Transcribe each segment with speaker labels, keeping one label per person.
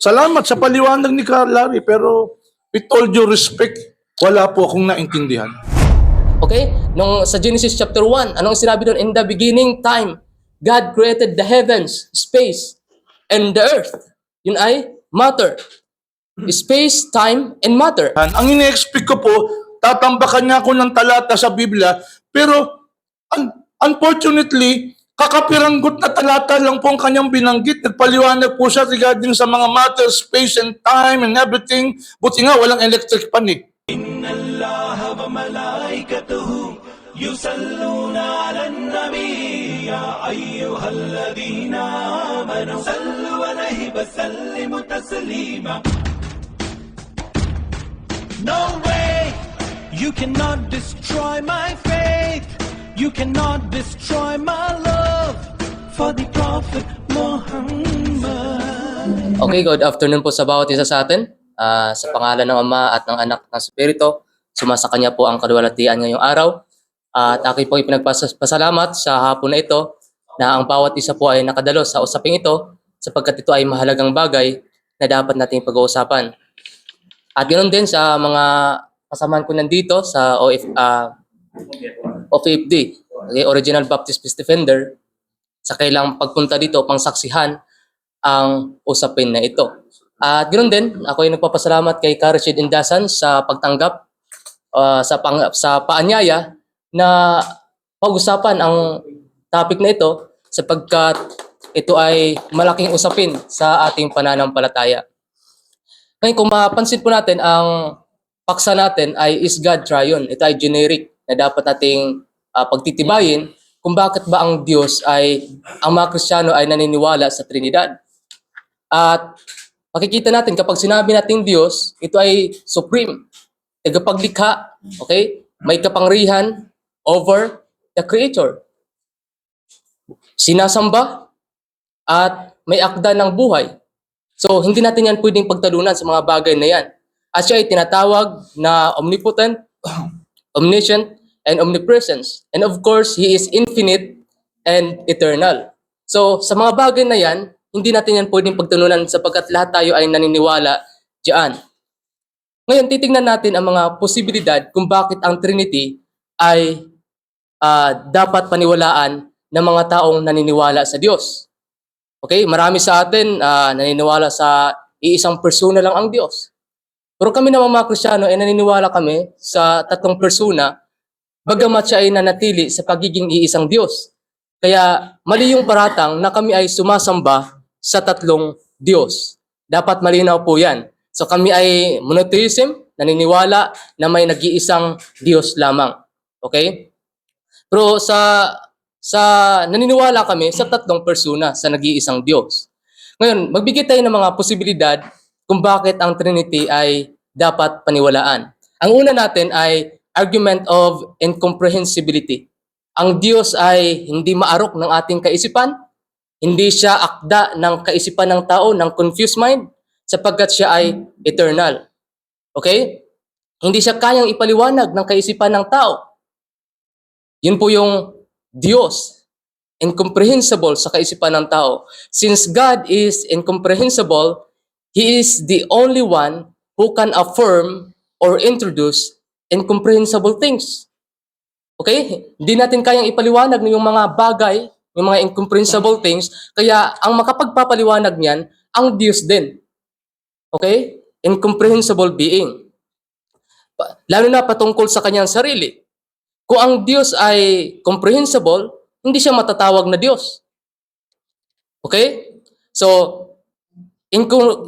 Speaker 1: Salamat sa paliwanag ni Larry, pero with all due respect, wala po akong naintindihan.
Speaker 2: Okay? Sa Genesis chapter 1, anong sinabi doon? In the beginning time, God created the heavens, space, and the earth. Yun ay matter. Space, time, and matter.
Speaker 1: Ang ine-expect ko po, tatambakan niya ako ng talata sa Biblia, pero unfortunately, kakapiranggot na talata lang po ang kanyang binanggit. Nagpaliwanag po siya regarding sa mga matter, space, and time, and everything. Buti nga, walang electric pan eh.
Speaker 3: Inna Allah wa malaikatuhu yusalluna alan nabi ya ayyuhalladhina amanu sallu alayhi wa sallimu taslima. No way you cannot destroy my faith, you cannot destroy my love for the Prophet Muhammad.
Speaker 2: Okay, good afternoon po sa bawat isa sa atin. Sa pangalan ng Ama at ng Anak ng Espiritu, sumasa kanya po ang kaluwalhatian ngayong araw. At aking po ipinagpasalamat sa hapon na ito na ang bawat isa po ay nakadalo sa usaping ito sapagkat ito ay mahalagang bagay na dapat nating pag-uusapan. At ganoon din sa mga kasamahan ko nandito sa OFFD, okay, Original Baptist Peace Defender, sa kailang pagpunta dito pang saksihan ang usapin na ito. At ganoon din, ako ay nagpapasalamat kay Karashid Indasan sa pagtanggap sa paanyaya na pag-usapan ang topic na ito sapagkat ito ay malaking usapin sa ating pananampalataya. Ngayon, kung mapansin po natin, ang paksa natin ay is God Triune. Ito ay generic na dapat nating pagtitibayin kung bakit ba ang Diyos ang mga Kristiyano ay naniniwala sa Trinidad. At makikita natin kapag sinabi nating Diyos, ito ay supreme, tagapaglikha, okay? May kapangyarihan over the Creator. Sinasamba at may akda ng buhay. So, hindi natin yan pwedeng pagtalunan sa mga bagay na yan. At siya ay tinatawag na omnipotent, omniscient, and omnipresence. And of course, He is infinite and eternal. So, sa mga bagay na yan, hindi natin yan pwedeng pagtalunan sapagkat lahat tayo ay naniniwala diyan. Ngayon, titingnan natin ang mga posibilidad kung bakit ang Trinity ay dapat paniwalaan ng mga taong naniniwala sa Diyos. Okay, marami sa atin naniniwala sa iisang persona lang ang Diyos. Pero kami naman mga Kristiyano ay naniniwala kami sa tatlong persona bagamat siya ay nanatili sa pagiging iisang Diyos. Kaya mali yung paratang na kami ay sumasamba sa tatlong Diyos. Dapat malinaw po yan. So kami ay monotheism, naniniwala na may nag-iisang Diyos lamang. Okay? Pero sa naniniwala kami sa tatlong persona sa nag-iisang Diyos. Ngayon, magbigay tayo ng mga posibilidad kung bakit ang Trinity ay dapat paniwalaan. Ang una natin ay argument of incomprehensibility. Ang Diyos ay hindi maarok ng ating kaisipan, hindi siya akda ng kaisipan ng tao, ng confused mind, sapagkat siya ay eternal. Okay? Hindi siya kayang ipaliwanag ng kaisipan ng tao. Yun po yung Diyos, incomprehensible sa kaisipan ng tao. Since God is incomprehensible, He is the only one who can affirm or introduce incomprehensible things. Okay? Hindi natin kayang ipaliwanag ng yung mga bagay, yung mga incomprehensible things, kaya ang makapagpapaliwanag niyan, ang Diyos din. Okay? Incomprehensible being. Lalo na patungkol sa kanyang sarili. Kung ang Diyos ay comprehensible, hindi siya matatawag na Diyos. Okay? So,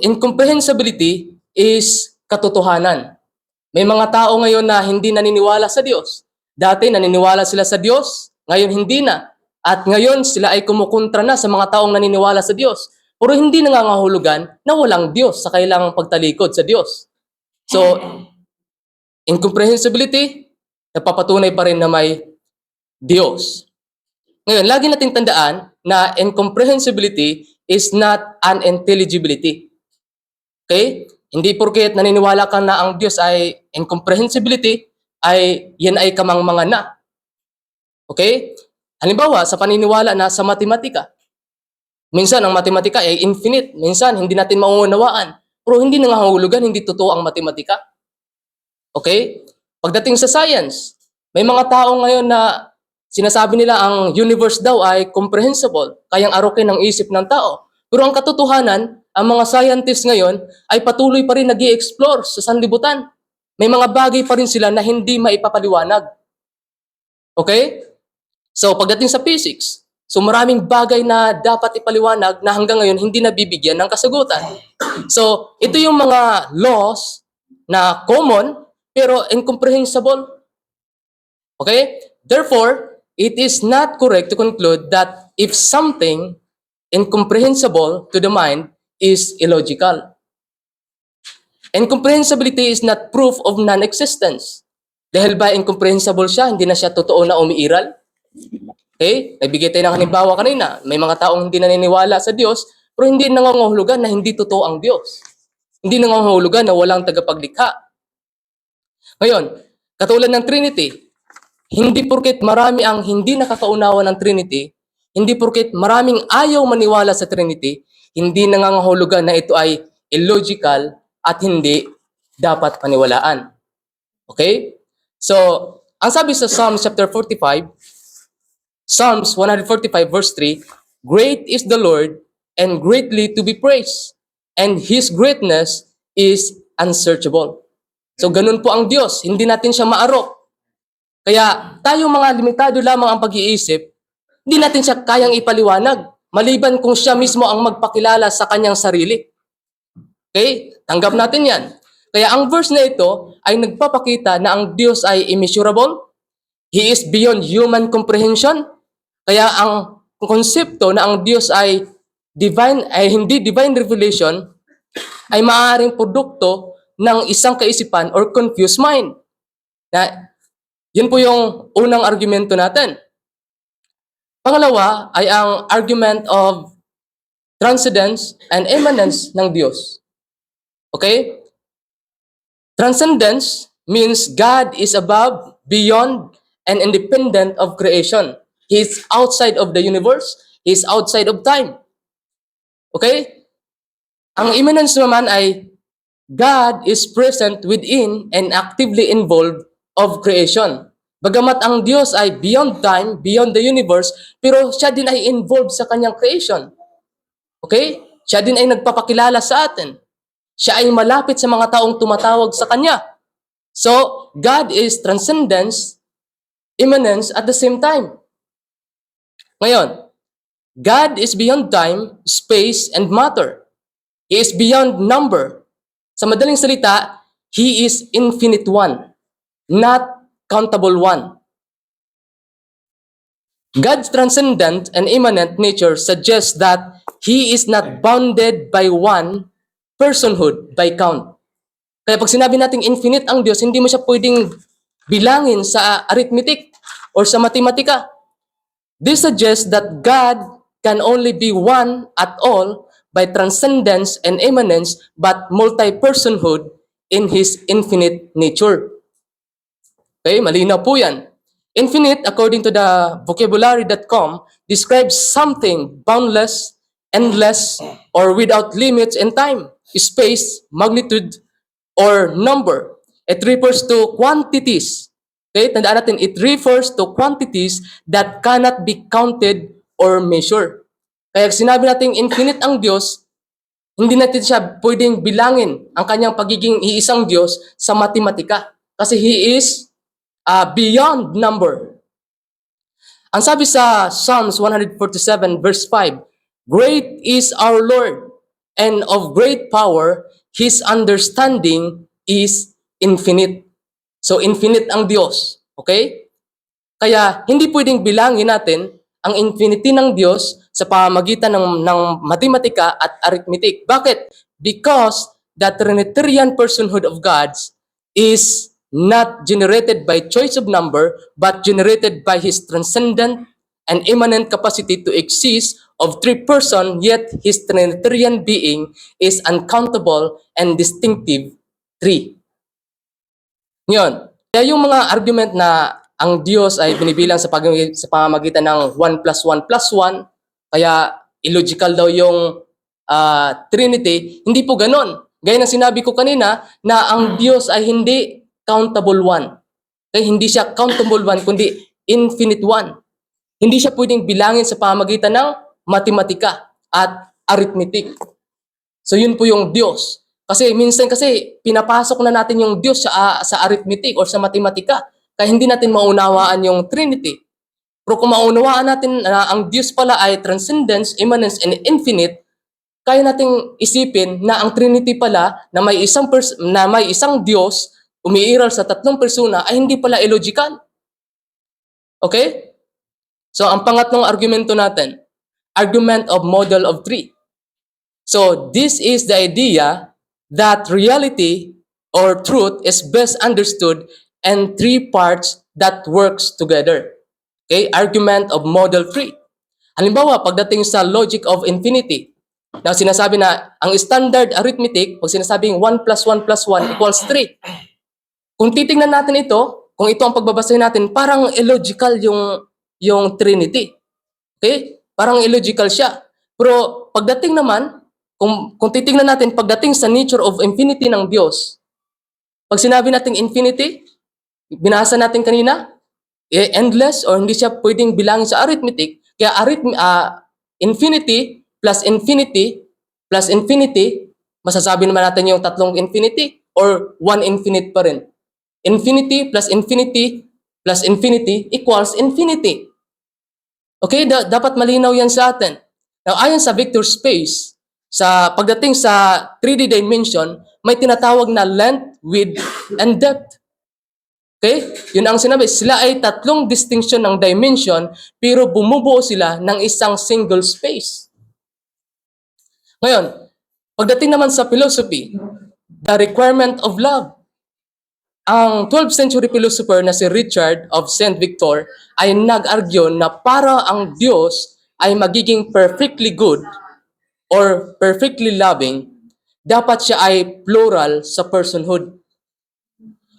Speaker 2: incomprehensibility is katotohanan. May mga tao ngayon na hindi naniniwala sa Diyos. Dati naniniwala sila sa Diyos, ngayon hindi na. At ngayon sila ay kumukontra na sa mga taong naniniwala sa Diyos. Pero hindi nangangahulugan na walang Diyos sa kailangang pagtalikod sa Diyos. So, incomprehensibility, napapatunay pa rin na may Diyos. Ngayon, lagi nating tandaan na incomprehensibility is not unintelligibility. Okay? Hindi porket naniniwala ka na ang Diyos ay incomprehensibility, ay yan ay kamangmangan na. Okay? Halimbawa, sa paniniwala na sa matematika. Minsan, ang matematika ay infinite. Minsan, hindi natin mauunawaan. Pero hindi nangangahulugan, hindi totoo ang matematika. Okay? Pagdating sa science, may mga tao ngayon na sinasabi nila ang universe daw ay comprehensible, kayang arukin ang isip ng tao. Pero ang katotohanan, ang mga scientists ngayon ay patuloy pa rin nag-i-explore sa sanlibutan. May mga bagay pa rin sila na hindi maipapaliwanag. Okay? So, pagdating sa physics, so maraming bagay na dapat ipaliwanag na hanggang ngayon hindi nabibigyan ng kasagutan. So, ito yung mga laws na common pero incomprehensible. Okay? Therefore, it is not correct to conclude that if something incomprehensible to the mind is illogical. Incomprehensibility is not proof of non-existence. Dahil ba incomprehensible siya, hindi na siya totoo na umiiral? Okay? Nagbigay tayo ng halimbawa kanina. May mga taong hindi naniniwala sa Diyos, pero hindi nangangahulugan na hindi totoo ang Diyos. Hindi nangangahulugan na walang tagapaglikha. Ngayon, katulad ng Trinity, hindi porket marami ang hindi nakakaunawa ng Trinity, hindi porket maraming ayaw maniwala sa Trinity, hindi nangangahulugan na ito ay illogical at hindi dapat paniwalaan. Okay? So, ang sabi sa Psalms chapter 45, Psalms 145 verse 3, "Great is the Lord and greatly to be praised, and His greatness is unsearchable." So, ganun po ang Diyos. Hindi natin siya maarok. Kaya tayo mga limitado lamang ang pag-iisip, hindi natin siya kayang ipaliwanag, maliban kung siya mismo ang magpakilala sa kanyang sarili. Okay? Tanggap natin yan. Kaya ang verse na ito ay nagpapakita na ang Diyos ay immeasurable. He is beyond human comprehension. Kaya ang konsepto na ang Diyos ay divine, ay hindi divine revelation, ay maaaring produkto ng isang kaisipan or confused mind. Na, yun po yung unang argumento natin. Pangalawa ay ang argument of transcendence and immanence ng Diyos. Okay? Transcendence means God is above, beyond, and independent of creation. He is outside of the universe. He is outside of time. Okay? Ang immanence naman ay God is present within and actively involved of creation. Bagamat ang Diyos ay beyond time, beyond the universe, pero siya din ay involved sa kanyang creation. Okay? Siya din ay nagpapakilala sa atin. Siya ay malapit sa mga taong tumatawag sa Kanya. So, God is transcendence, immanence at the same time. Ngayon, God is beyond time, space, and matter. He is beyond number. Sa madaling salita, He is infinite one, not countable one. God's transcendent and immanent nature suggests that He is not bounded by one personhood by count. Kaya pag sinabi nating infinite ang Diyos, hindi mo siya pwedeng bilangin sa arithmetic or sa matematika. This suggests that God can only be one at all by transcendence and immanence, but multi-personhood in His infinite nature. Okay, malinaw po yan. Infinite, according to the vocabulary.com, describes something boundless, endless, or without limits in time, space, magnitude, or number. It refers to quantities. Okay, tandaan natin, it refers to quantities that cannot be counted or measured. Kaya sinabi natin infinite ang Diyos, hindi natin siya pwedeng bilangin ang kanyang pagiging iisang Diyos sa matematika. Kasi He is beyond number. Ang sabi sa Psalms 147 verse 5, "Great is our Lord, and of great power, His understanding is infinite." So, infinite ang Diyos. Okay? Kaya, hindi pwedeng bilangin natin ang infinity ng Diyos sa pamamagitan ng matematika at arithmetic. Bakit? Because the Trinitarian personhood of God is not generated by choice of number, but generated by His transcendent and immanent capacity to exist of three persons, yet His Trinitarian being is uncountable and distinctive three. Ngayon, kaya yung mga argument na ang Diyos ay binibilang sa pamamagitan ng 1 plus 1 plus 1, kaya illogical daw yung Trinity. Hindi po ganon. Gaya ng sinabi ko kanina na ang Diyos ay hindi countable one. Okay? Hindi siya countable one, kundi infinite one. Hindi siya pwedeng bilangin sa pamamagitan ng matematika at arithmetic. So yun po yung Diyos. Kasi minsan pinapasok na natin yung Diyos sa arithmetic or sa matematika. Kaya hindi natin maunawaan yung Trinity. Pero kung maunawaan natin na ang Diyos pala ay transcendence, immanence, and infinite, kaya nating isipin na ang Trinity pala na may isang Diyos umiiral sa tatlong persona ay hindi pala illogical. Okay? So ang pangatlong argumento natin, argument of model of three. So this is the idea that reality or truth is best understood in three parts that works together. Okay? Argument of model 3. Halimbawa, pagdating sa logic of infinity, na sinasabi na ang standard arithmetic, pag sinasabing 1 plus 1 plus 1 equals 3. Kung titingnan natin ito, kung ito ang pagbabasahin natin, parang illogical yung Trinity. Okay? Parang illogical siya. Pero pagdating naman, kung titingnan natin, pagdating sa nature of infinity ng Diyos, pag sinabi natin infinity, binasa natin kanina, endless or hindi siya pwedeng bilangin sa arithmetic, kaya infinity plus infinity plus infinity, masasabi naman natin yung tatlong infinity or one infinite pa rin. Infinity plus infinity plus infinity equals infinity. Okay, dapat malinaw yan sa atin. Now, ayon sa vector space, pagdating sa 3D dimension, may tinatawag na length, width, and depth. Okay? Yun ang sinabi. Sila ay tatlong distinction ng dimension, pero bumubuo sila ng isang single space. Ngayon, pagdating naman sa philosophy, the requirement of love. Ang 12th century philosopher na si Richard of St. Victor ay nag-argue na para ang Diyos ay magiging perfectly good or perfectly loving, dapat siya ay plural sa personhood.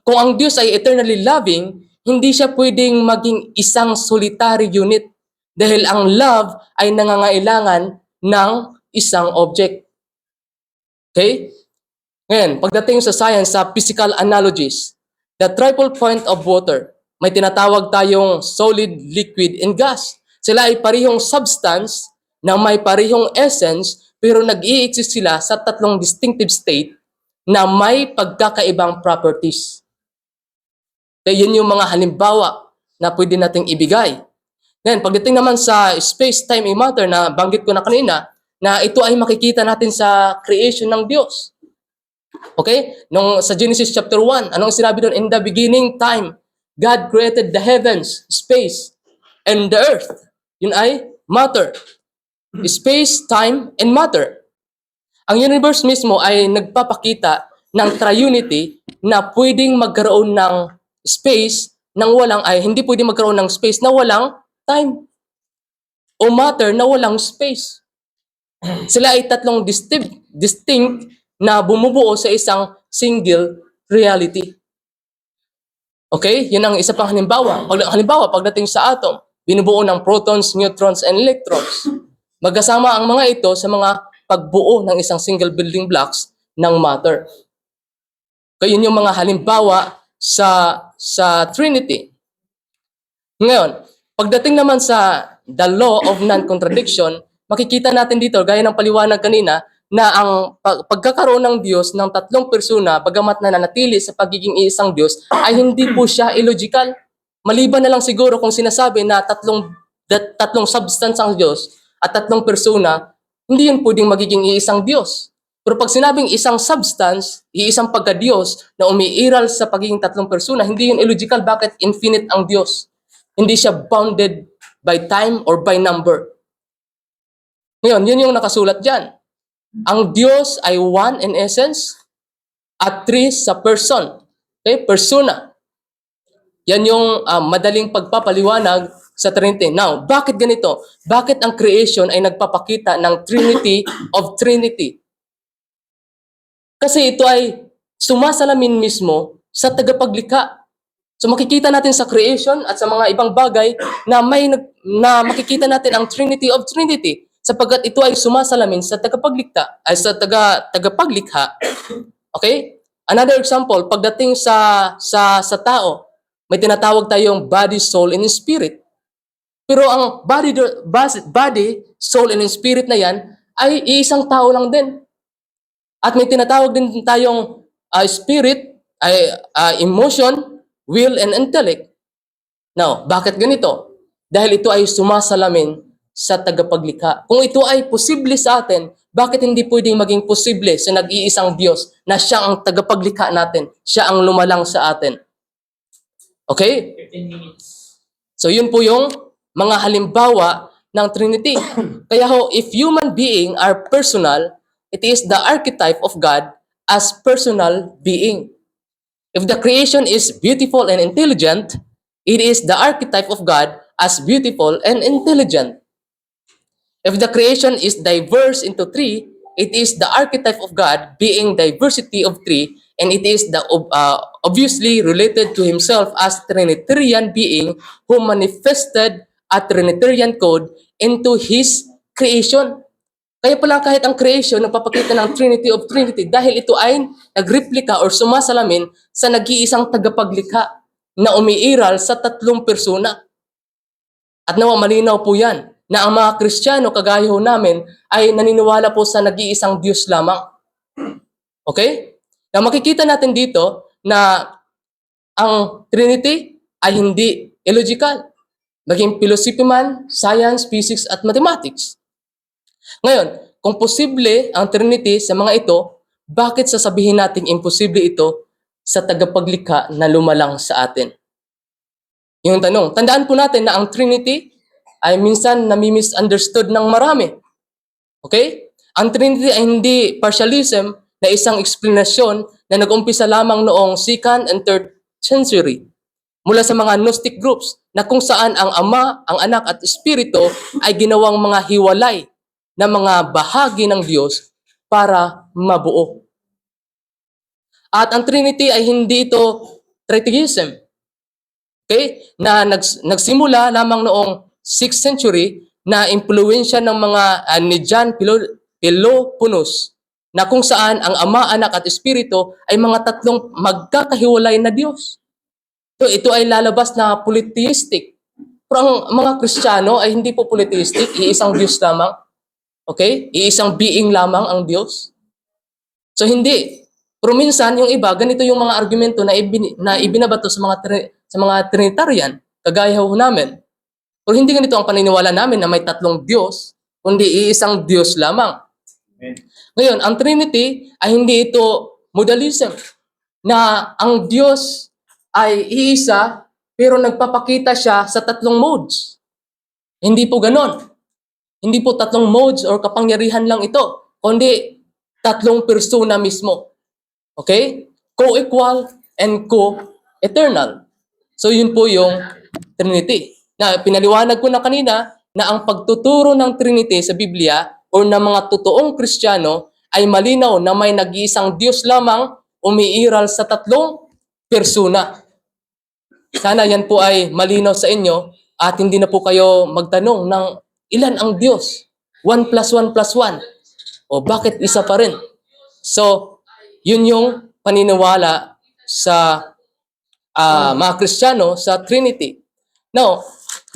Speaker 2: Kung ang Diyos ay eternally loving, hindi siya pwedeng maging isang solitary unit dahil ang love ay nangangailangan ng isang object. Okay? Ngayon, pagdating sa science, sa physical analogies, the triple point of water, may tinatawag tayong solid, liquid, and gas. Sila ay parehong substance na may parehong essence pero nag-i-exist sila sa tatlong distinctive state na may pagkakaibang properties. Kaya yun yung mga halimbawa na pwede nating ibigay. Then, pagdating naman sa space, time, and matter na banggit ko na kanina, na ito ay makikita natin sa creation ng Diyos. Okay? Sa Genesis chapter 1, anong sinabi doon? In the beginning time, God created the heavens, space, and the earth. Yun ay matter. Space, time, and matter. Ang universe mismo ay nagpapakita ng triunity na pwedeng magkaroon ng space nang hindi pwedeng magkaroon ng space na walang time. O matter na walang space. Sila ay tatlong distinct na bumubuo sa isang single reality. Okay? Yan ang isa pang halimbawa. Halimbawa, pagdating sa atom, binubuo ng protons, neutrons, and electrons. Magkasama ang mga ito sa mga pagbuo ng isang single building blocks ng matter. Kaya yun yung mga halimbawa sa Trinity. Ngayon, pagdating naman sa the law of non-contradiction, makikita natin dito, gaya ng paliwanag kanina, na ang pagkakaroon ng Diyos ng tatlong persona, bagamat na nanatili sa pagiging isang Diyos, ay hindi po siya illogical. Maliban na lang siguro kung sinasabi na tatlong substance ang Diyos at tatlong persona, hindi yun pwedeng magiging iisang Diyos. Pero pag sinabing isang substance, iisang pagka-Diyos na umiiral sa pagiging tatlong persona, hindi yun illogical. Bakit? Infinite ang Diyos. Hindi siya bounded by time or by number. Ngayon, yun yung nakasulat dyan. Ang Diyos ay one in essence at three sa person. Okay? Persona. Yan yung madaling pagpapaliwanag sa Trinity. Now, bakit ganito? Bakit ang creation ay nagpapakita ng Trinity of Trinity? Kasi ito ay sumasalamin mismo sa tagapaglikha. So makikita natin sa creation at sa mga ibang bagay na makikita natin ang Trinity of Trinity. sapagkat ito ay sumasalamin sa tagapaglikha. Okay? Another example, pagdating sa tao, may tinatawag tayong body, soul, and spirit. Pero ang body, soul, and spirit na yan ay iisang tao lang din. At may tinatawag din tayong spirit, emotion, will, and intellect. Now, bakit ganito? Dahil ito ay sumasalamin sa tagapaglikha. Kung ito ay posible sa atin, bakit hindi pwedeng maging posible sa nag-iisang Diyos na siya ang tagapaglikha natin, siya ang lumalang sa atin? Okay? So yun po yung mga halimbawa ng Trinity. Kaya if human being are personal, it is the archetype of God as personal being. If the creation is beautiful and intelligent, it is the archetype of God as beautiful and intelligent. If the creation is diverse into three, it is the archetype of God being diversity of three, and it is the obviously related to himself as Trinitarian being who manifested a Trinitarian code into his creation. Kaya pala kahit ang creation nagpapakita ng Trinity of Trinity dahil ito ay nagreplika or sumasalamin sa nag-iisang tagapaglikha na umiiral sa tatlong persona. At nawa malinaw po yan na ang mga Kristiyano kagaya ho namin ay naniniwala po sa nag-iisang Diyos lamang. Okay? Na makikita natin dito na ang Trinity ay hindi illogical. Maging philosophy man, science, physics, at mathematics. Ngayon, kung posible ang Trinity sa mga ito, bakit sasabihin natin imposible ito sa tagapaglikha na lumalang sa atin? Yung tanong, tandaan po natin na ang Trinity ay minsan nami-misunderstood ng marami. Okay? Ang Trinity ay hindi partialism na isang eksplanasyon na nag-umpisa lamang noong 2nd and 3rd century mula sa mga Gnostic groups na kung saan ang Ama, ang Anak at Espiritu ay ginawang mga hiwalay na mga bahagi ng Diyos para mabuo. At ang Trinity ay hindi ito tritheism. Okay? Na nagsimula lamang noong 6th century na impluwensya ng mga ni John Peloponus na kung saan ang Ama, Anak at Espiritu ay mga tatlong magkakahiwalay na Diyos. So ito ay lalabas na polytheistic. Pero ang mga Kristiyano ay hindi po polytheistic, iisang Diyos lamang. Okay? Iisang being lamang ang Diyos. So hindi. Pero minsan yung iba, ganito yung mga argumento na ibinabato sa mga Trinitarian, kagaya ho namin. Pero hindi ganito ang paniniwala namin na may tatlong Diyos, kundi iisang Diyos lamang. Amen. Ngayon, ang Trinity ay hindi ito modalism, na ang Diyos ay iisa, pero nagpapakita siya sa tatlong modes. Hindi po ganon. Hindi po tatlong modes or kapangyarihan lang ito, kundi tatlong persona mismo. Okay? Co-equal and co-eternal. So yun po yung Trinity. Na pinaliwanag ko na kanina na ang pagtuturo ng Trinity sa Biblia o ng mga totoong Kristiyano ay malinaw na may nag-iisang Diyos lamang umiiral sa tatlong persona. Sana yan po ay malinaw sa inyo at hindi na po kayo magtanong ng ilan ang Diyos? 1 plus 1 plus 1. O bakit isa pa rin? So, yun yung paniniwala sa mga Kristiyano sa Trinity. Now,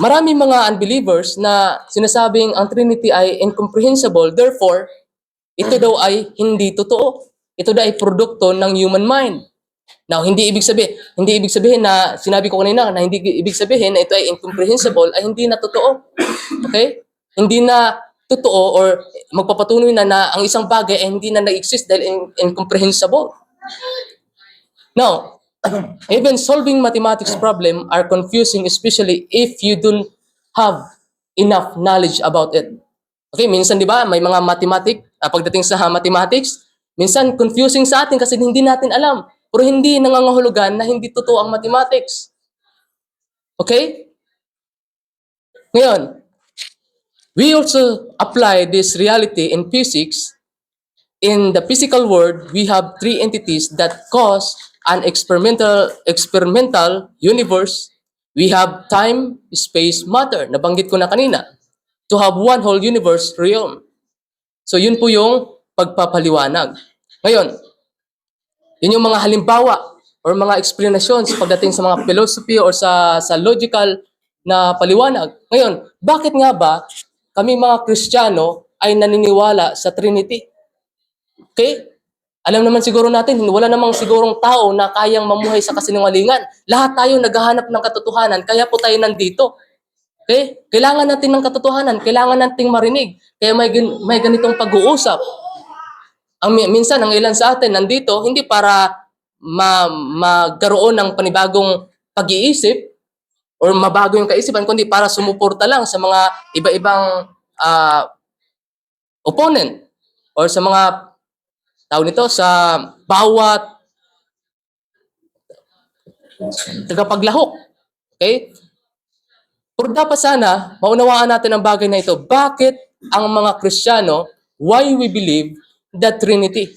Speaker 2: marami mga unbelievers na sinasabing ang Trinity ay incomprehensible. Therefore, ito daw ay hindi totoo. Ito daw ay produkto ng human mind. Now, hindi ibig sabihin na sinabi ko kanina na hindi ibig sabihin na ito ay incomprehensible ay hindi na totoo. Okay? Hindi na totoo or magpapatunay na ang isang bagay ay hindi na na-exist dahil incomprehensible. Now, even solving mathematics problem are confusing, especially if you don't have enough knowledge about it. Okay, minsan di ba may mga pagdating sa mathematics, minsan confusing sa atin kasi hindi natin alam. Pero hindi nangangahulugan na hindi totoo ang mathematics. Okay? Ngayon, we also apply this reality in physics. In the physical world, we have three entities that cause an experimental universe. We have time, space, matter. Nabanggit ko na kanina. to have one whole universe realm. So yun po yung pagpapaliwanag. Ngayon, yun yung mga halimbawa or mga explanations pagdating sa mga philosophy or sa logical na paliwanag. Ngayon, bakit nga ba kami mga Kristiyano ay naniniwala sa Trinity? Okay? Alam naman siguro natin, wala namang sigurong tao na kayang mamuhay sa kasinungalingan. Lahat tayo naghahanap ng katotohanan, kaya po tayo nandito. Okay? Kailangan natin ng katotohanan, kailangan nating marinig. Kaya may ganitong pag-uusap. Minsan, ang ilan sa atin nandito, hindi para magkaroon ng panibagong pag-iisip or mabago yung kaisipan, kundi para sumuporta lang sa mga iba-ibang opponent or sa mga tawag nito, sa bawat tagapaglahok. Okay? Pero dapat sana, maunawaan natin ang bagay na ito. Bakit ang mga Kristiyano, why we believe the Trinity?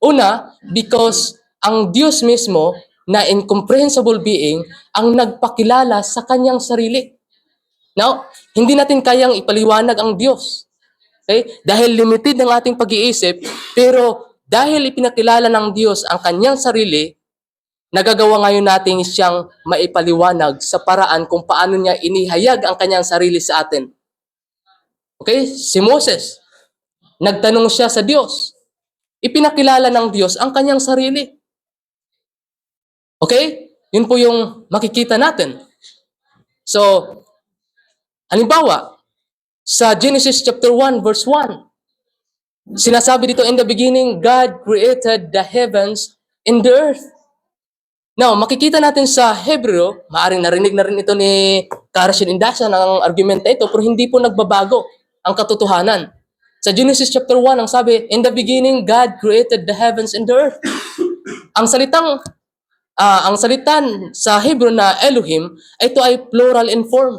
Speaker 2: Una, because ang Diyos mismo na incomprehensible being ang nagpakilala sa kanyang sarili. Now, hindi natin kayang ipaliwanag ang Diyos. Okay? Dahil limited ang ating pag-iisip, pero dahil ipinakilala ng Diyos ang kanyang sarili, nagagawa ngayon natin siyang maipaliwanag sa paraan kung paano niya inihayag ang kanyang sarili sa atin. Okay? Si Moses, nagtanong siya sa Diyos. Ipinakilala ng Diyos ang kanyang sarili. Okay? Yun po yung makikita natin. So, halimbawa, sa Genesis chapter 1 verse 1, sinasabi dito, in the beginning, God created the heavens and the earth. Now, makikita natin sa Hebreo, maaaring narinig na rin ito ni Karashin Indasa ng argument na ito, pero hindi po nagbabago ang katotohanan. Sa Genesis chapter 1, ang sabi, in the beginning, God created the heavens and the earth. Ang salitan sa Hebrew na Elohim, ito ay plural in form.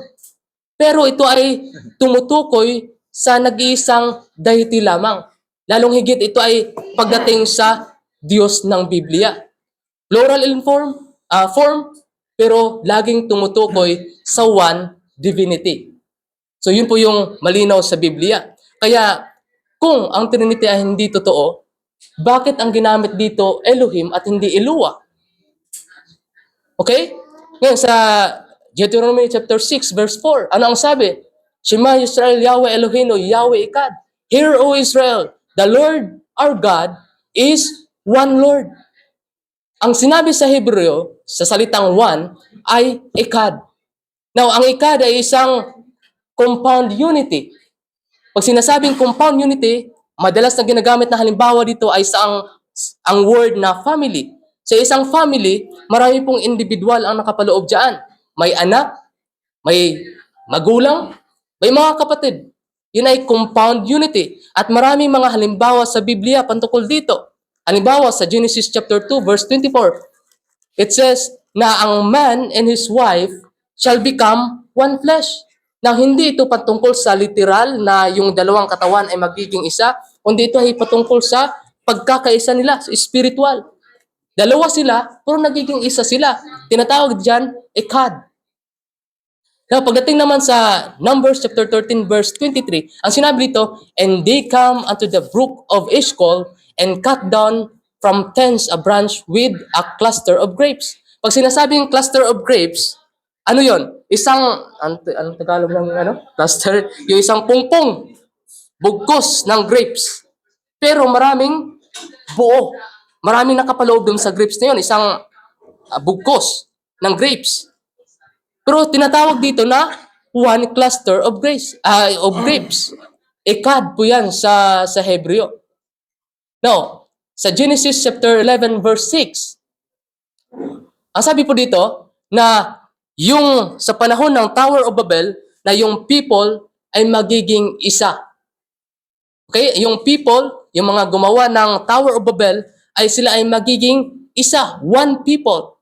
Speaker 2: Pero ito ay tumutukoy sa nag-iisang deity lamang. Lalong higit, ito ay pagdating sa Diyos ng Biblia. Plural in form, pero laging tumutukoy sa one divinity. So yun po yung malinaw sa Biblia. Kaya kung ang Trinity ay hindi totoo, bakit ang ginamit dito Elohim at hindi Eluwa? Okay? Ngayon sa Deuteronomy chapter 6 verse 4, ano ang sabi? Shema Yisrael Yahweh Eloheinu Yahweh Echad. Hear, O Israel, the Lord our God is one Lord. Ang sinabi sa Hebreo, sa salitang one, ay Echad. Now, ang Echad ay isang compound unity. Pag sinasabing compound unity, madalas na ginagamit na halimbawa dito ay ang word na family. Sa isang family, marami pong individual ang nakapaloob dyan. May anak, may magulang, may mga kapatid. Yun ay compound unity. At maraming mga halimbawa sa Biblia pantungkol dito. Halimbawa sa Genesis chapter 2 verse 24. It says na ang man and his wife shall become one flesh. Now, hindi ito patungkol sa literal na yung dalawang katawan ay magiging isa, kundi ito ay patungkol sa pagkakaisa nila, spiritual. Dalawa sila, pero nagiging isa sila. Tinatawag diyan, Echad. Now, pagdating naman sa Numbers chapter 13 verse 23, ang sinabi dito, and they come unto the brook of Eshcol and cut down from thence a branch with a cluster of grapes. Pag sinasabing cluster of grapes, ano yon? Anong Tagalog ng cluster? Yung isang pungpong, bugkos ng grapes. Pero maraming buo. Maraming nakapaloob dun sa grapes na yun. Isang bugkos ng grapes. Pero tinatawag dito na one cluster of grapes. Echad po yan sa Hebreo. Now, sa Genesis chapter 11 verse 6, ang sabi po dito na yung sa panahon ng Tower of Babel, na yung people ay magiging isa. Okay? Yung people, yung mga gumawa ng Tower of Babel, ay sila ay magiging isa, one people.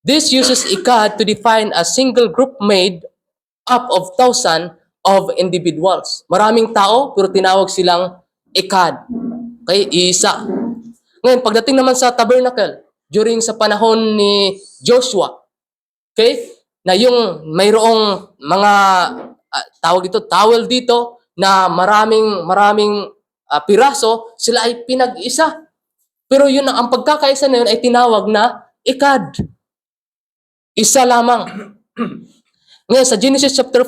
Speaker 2: This uses Echad to define a single group made up of thousands of individuals. Maraming tao, pero tinawag silang Echad. Okay? Isa. Ngayon, pagdating naman sa tabernacle, during sa panahon ni Joshua, okay? Na yung mayroong mga tawag dito, towel dito, na maraming piraso, sila ay pinag-isa. Pero yun ang pagkakaisa na yun ay tinawag na ikad. Isa lamang. Ngayon sa Genesis chapter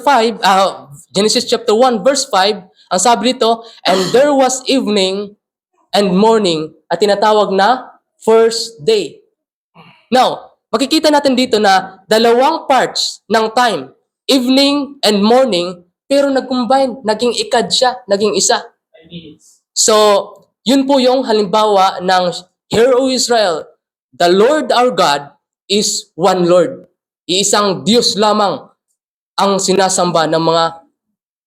Speaker 2: 1 verse 5, ang sabi dito, and there was evening and morning at tinatawag na first day. Now, makikita natin dito na dalawang parts ng time, evening and morning, pero nag-combine, naging ikad siya, naging isa. So, yun po yung halimbawa ng Hear, O Israel, the Lord our God is one Lord. Iisang Diyos lamang ang sinasamba ng mga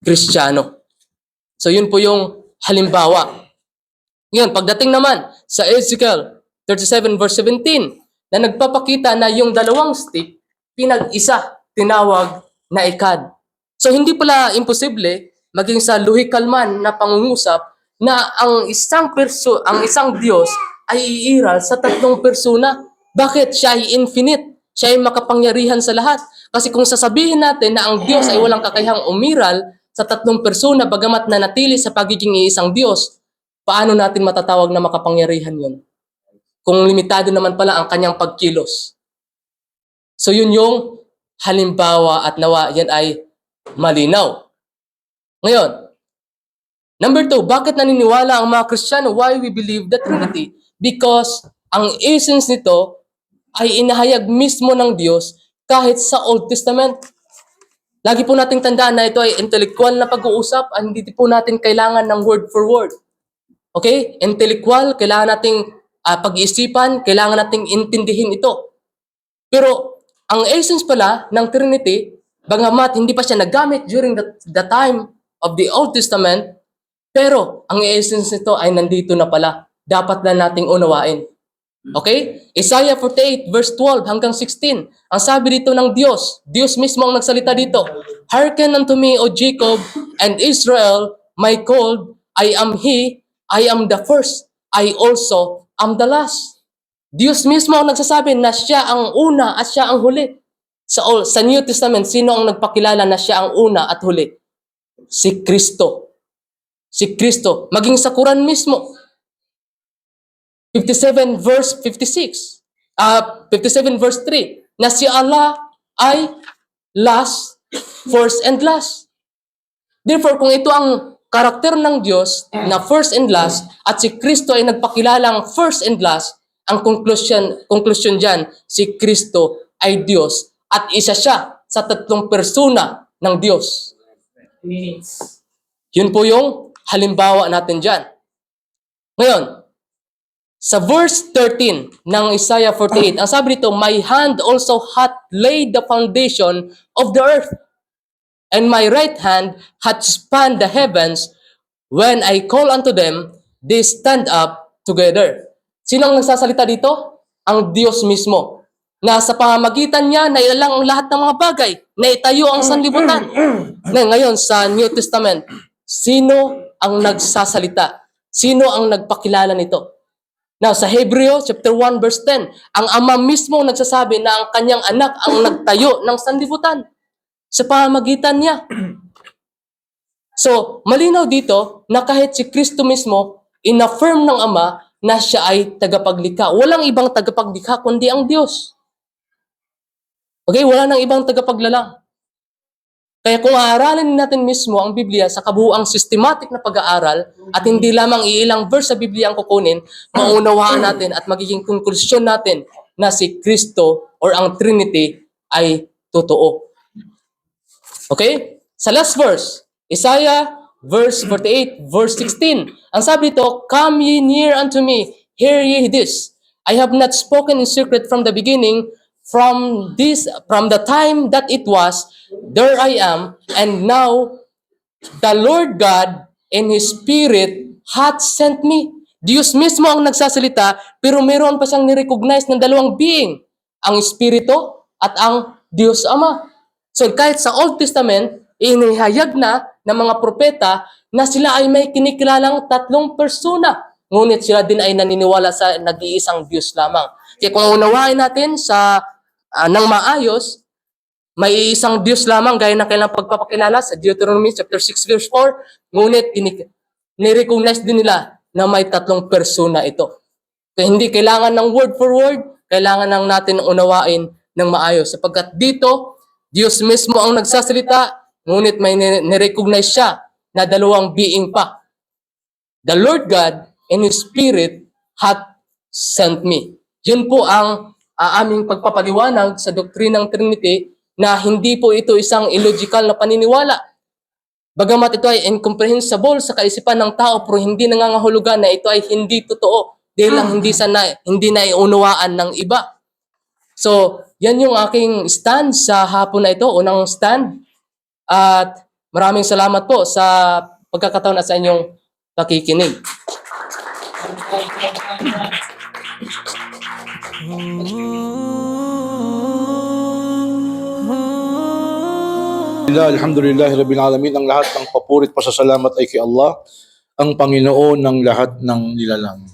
Speaker 2: Kristiyano. So, yun po yung halimbawa. Ngayon, pagdating naman sa Ezekiel 37 verse 17, na nagpapakita na yung dalawang stick, pinag-isa, tinawag na ikad. So, hindi pala imposible maging sa lohikal man na pangungusap na ang isang Diyos ay iiral sa tatlong persona. Bakit? Siya ay infinite. Siya ay makapangyarihan sa lahat. Kasi kung sasabihin natin na ang Diyos ay walang kakayahang umiral sa tatlong persona bagamat nanatili sa pagiging iisang Diyos, paano natin matatawag na makapangyarihan yun? Kung limitado naman pala ang kanyang pagkilos. So yun yung halimbawa at nawa yan ay malinaw. Ngayon, number 2, bakit naniniwala ang mga Kristiyano? Why we believe the Trinity? Because ang essence nito ay inahayag mismo ng Diyos kahit sa Old Testament. Lagi po nating tandaan na ito ay intellectual na pag-uusap at hindi po natin kailangan ng word for word. Okay? Intellectual, kailangan nating pag-iisipan, kailangan nating intindihin ito. Pero ang essence pala ng Trinity, bagamat hindi pa siya nagamit during the time of the Old Testament, pero ang essence nito ay nandito na pala. Dapat na nating unawain. Okay? Isaiah 48 verse 12 hanggang 16. Ang sabi dito ng Diyos, Diyos mismo ang nagsalita dito. Hearken unto me, O Jacob, and Israel, my called, I am He, I am the first, I also am the last. Diyos mismo ang nagsasabi na siya ang una at siya ang huli. Sa New Testament, sino ang nagpakilala na siya ang una at huli? Si Kristo. Si Kristo. Maging sa Quran mismo. 57 verse 56. 57 verse 3. Na si Allah ay last, first, and last. Therefore, kung ito ang karakter ng Diyos na first and last at si Kristo ay nagpakilalang first and last, ang conclusion dyan, si Kristo ay Diyos at isa siya sa tatlong persona ng Diyos. Yun po yung halimbawa natin dyan. Ngayon, sa verse 13 ng Isaiah 48, ang sabi dito, my hand also hath laid the foundation of the earth, and my right hand hath spanned the heavens. When I call unto them, they stand up together. Sino ang nagsasalita dito? Ang Diyos mismo. Na sa pamamagitan niya, nailalang ang lahat ng mga bagay. Naitayo ang sanlibutan. Ngayon, sa New Testament, sino ang nagsasalita? Sino ang nagpakilala nito? Now, sa Hebreo, chapter 1, verse 10, ang Ama mismo nagsasabi na ang kanyang anak ang nagtayo ng sanlibutan. Sa pamamagitan niya. So, malinaw dito na kahit si Kristo mismo, in-affirm ng Ama na siya ay tagapaglikha. Walang ibang tagapaglikha kundi ang Diyos. Okay? Wala nang ibang tagapaglalang. Kaya kung aaralin natin mismo ang Biblia sa kabuuang systematic na pag-aaral at hindi lamang iilang verse sa Biblia ang kukunin, maunawaan natin at magiging konklusyon natin na si Kristo or ang Trinity ay totoo. Okay? Sa last verse, Isaiah verse 48, verse 16. Ang sabi dito, come ye near unto me, hear ye this. I have not spoken in secret from the beginning, from the time that it was, there I am, and now the Lord God in His Spirit hath sent me. Diyos mismo ang nagsasalita, pero meron pa siyang nirecognize ng dalawang being, ang Espiritu at ang Diyos Ama. So kahit sa Old Testament, inihayag na ng mga propeta na sila ay may kinikilalang tatlong persona. Ngunit sila din ay naniniwala sa nag-iisang Diyos lamang. Kaya kung unawain natin ng maayos, may isang Diyos lamang gaya ng kailang pagpapakilala sa Deuteronomy chapter 6 verse 4, ngunit nirecognize din nila na may tatlong persona ito. Kaya hindi kailangan ng word for word, kailangan lang natin unawain ng maayos. Sapagkat dito, Diyos mismo ang nagsasalita, ngunit may nirecognize siya na dalawang being pa. The Lord God and His Spirit hath sent me. Yun po ang aming pagpapaliwanag sa doktrinang Trinity na hindi po ito isang illogical na paniniwala. Bagamat ito ay incomprehensible sa kaisipan ng tao, pero hindi nangangahulugan na ito ay hindi totoo dahil lang hindi naiunawaan ng iba. So, yan yung aking stand sa hapon na ito, unang stand. At maraming salamat po sa pagkakataon at sa inyong pakikinig.
Speaker 1: Alhamdulillah, Rabbil Alamin. Ang lahat ng papurit pasasalamat ay kay Allah, ang Panginoon ng lahat ng nilalang.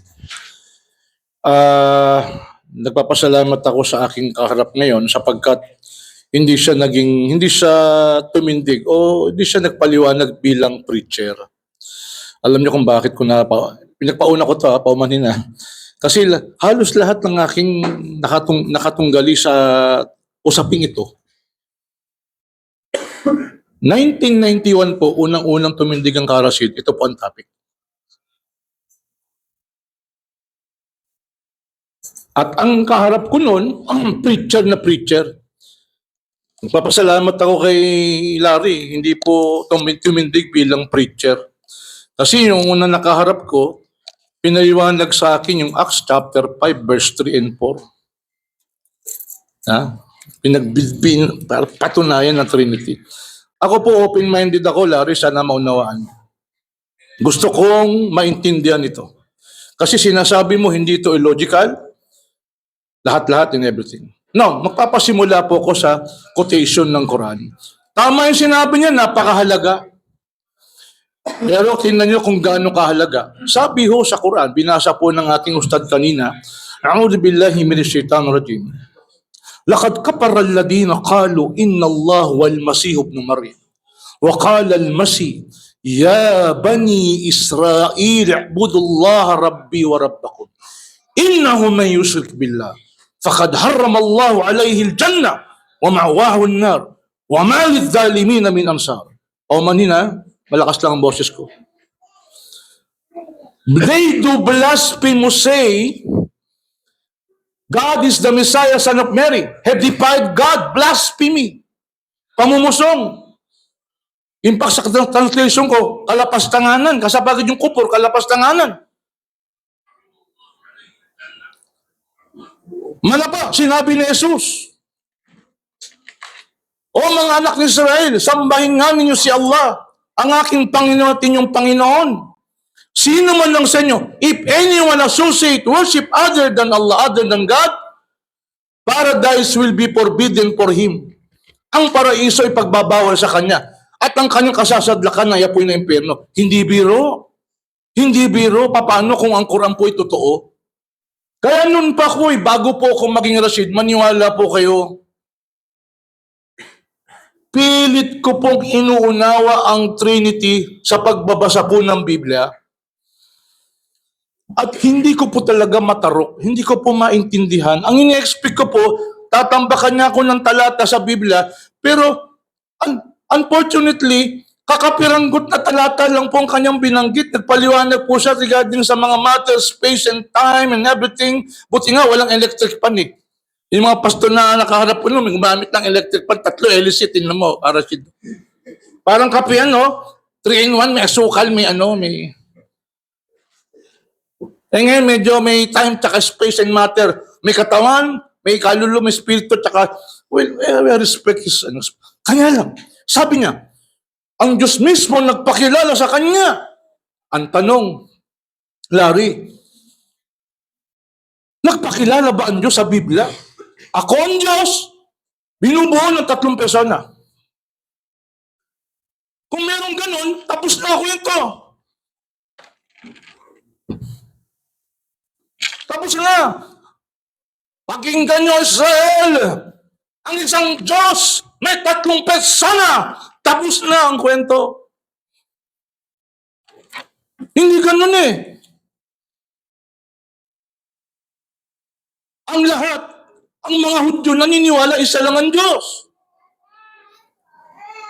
Speaker 1: Nagpapasalamat ako sa aking kaharap ngayon sapagkat hindi siya tumindig o hindi siya nagpaliwanag bilang preacher. Alam niyo kung bakit ko pinagpauna ko to, paumanhin na. Kasi halos lahat ng aking nakatunggali sa usaping ito. 1991 po, unang-unang tumindig ang Karasid, ito po ang topic. At ang kaharap ko noon, ang preacher na preacher. Nagpapasalamat ako kay Larry, hindi po tumindig bilang preacher. Kasi yung unang nakaharap ko, pinaliwanag sa akin yung Acts chapter 5 verse 3 and 4. Para patunayan ng Trinity. Ako po open-minded ako, Larry, sana maunawaan. Gusto kong maintindihan ito. Kasi sinasabi mo hindi ito illogical, lahat-lahat and everything. No, magpapasimula po ko sa quotation ng Quran. Tama yung sinabi niya, napakahalaga. Pero tingnan niyo kung gaano kahalaga. Sabi ho sa Quran, binasa po ng ating ustad kanina, A'udhu billahi minash shaitanir rajim. Laqad kapara alladhina qalu inna Allah wal Masih ibn Maryam. Wa qala al Masih, ya bani Israil i'budu Allah rabbi wa rabbakum. Innahu man yushrik billah faqad harrama Allah alayhi al jannah wa ma'wahu an-nar wa ma lidh-dhalimin min ansar. O manina, malakas lang ang boses ko. They do blasphemous say, God is the Messiah, son of Mary. Have defied God, blasphemy. Pamumusong. Impact sa translation ko, kalapastanganan. Kasabagad yung kupor, kalapastanganan. Malapa, sinabi ni Jesus. O mga anak ni Israel, sambahin nga ninyo si Allah, ang aking Panginoon at inyong Panginoon. Sino man lang sa inyo, if anyone associate worship other than Allah, other than God, paradise will be forbidden for him. Ang paraiso ay pagbabawal sa kanya. At ang kanyang kasasadlakan ay apoy ng impyerno. Hindi biro. Hindi biro. Paano kung ang Quran po ay totoo? Kaya nun pa ko, bago po ako maging Rashid, maniwala po kayo. Pilit ko pong inuunawa ang Trinity sa pagbabasa po ng Biblia. At hindi ko po talaga matarok, hindi ko po maintindihan. Ang ini-expect ko po, tatambakan niya ako ng talata sa Biblia, pero unfortunately, kakapiranggot na talata lang po ang kanyang binanggit. Nagpaliwanag po siya regarding sa mga matter, space and time and everything. Buti nga, walang electric pan eh. Yung mga pastor na nakaharap ko may gumamit ng electric pan, 3 LC, tingnan mo, Rashid. Parang kape 3-in-1, may asukal, may may... ngayon, medyo may time tsaka space and matter. May katawan, may kaluluwa, may spirito, tsaka, well, respect is, Kanya lang, sabi niya, ang Diyos mismo nagpakilala sa kanya. Ang tanong, Larry, nagpakilala ba ang Diyos sa Biblia? Ako ang Diyos, binubuo ng 3 persona. Kung meron ganun, tapos na ako ito. Tapos na. Pakinggan niyo, Israel. Ang isang Diyos may tatlong persona. Tapos na ang kwento. Hindi ganun eh. Ang lahat, ang mga Hudyo naniniwala isa lang ang Diyos.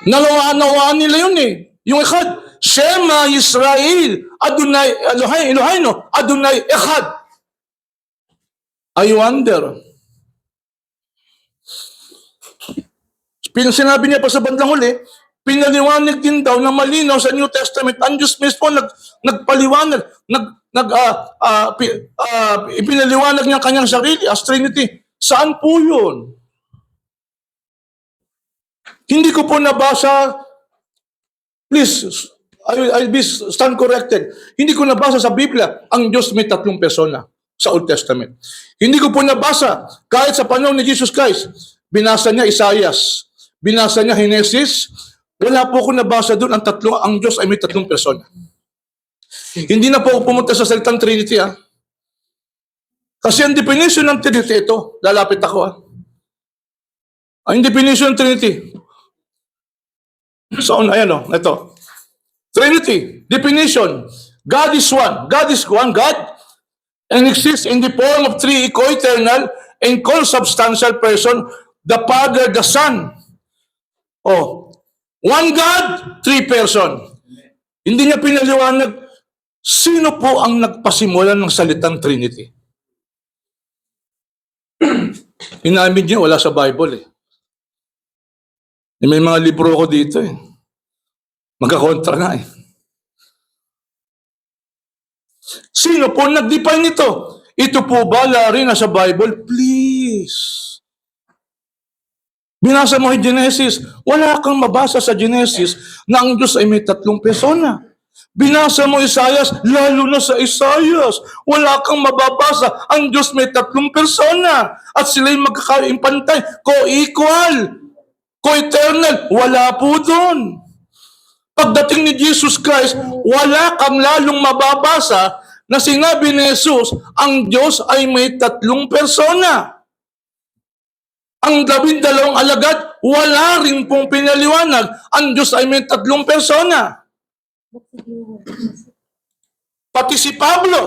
Speaker 1: Nalawaan nila yun eh. Yung Echad, Shema Yisrael, Adonai, Elohayno, Adonai Echad. I wonder. Sinabi niya pa sa bandang huli, pinaliwanag din daw na malinaw sa New Testament, ang Diyos mismo nagpaliwanag, ipinaliwanag niya ang kanyang sarili as Trinity. Saan po yun? Hindi ko po nabasa, please, I'll be stand corrected. Hindi ko nabasa sa Biblia, ang Diyos may tatlong persona sa Old Testament. Hindi ko po nabasa, kahit sa panahon ni Jesus Christ, binasa niya Isaias, binasa niya Genesis, wala po ako nabasa doon ang Diyos ay may tatlong persona. Hindi na po ako pumunta sa salitang Trinity Kasi ang definition ng Trinity ito, lalapit ako Ang definition ng Trinity. So, ayan ito. Trinity, definition. God is one. God is one God and exists in the form of three co-eternal and consubstantial person, the Father, the Son. One God, three person. Hindi niya pinaliwanag, sino po ang nagpasimula ng salitang Trinity? Inamin niya, wala sa Bible May mga libro ko dito Magkakontra na Sino po nag-define nito? Ito po ba rin sa Bible? Please. Binasa mo yung Genesis. Wala kang mabasa sa Genesis na ang Diyos ay may tatlong persona. Binasa mo Isaias, lalo na sa Isaias. Wala kang mababasa. Ang Diyos may tatlong persona. At sila'y magkakaimpantay. Co-equal. Co-eternal. Wala po doon. Pagdating ni Jesus Christ, wala kang lalong mababasa na sinabi ni Jesus, ang Diyos ay may tatlong persona. Ang 12 alagad, wala rin pong pinaliwanag, ang Diyos ay may tatlong persona. Pati si Pablo,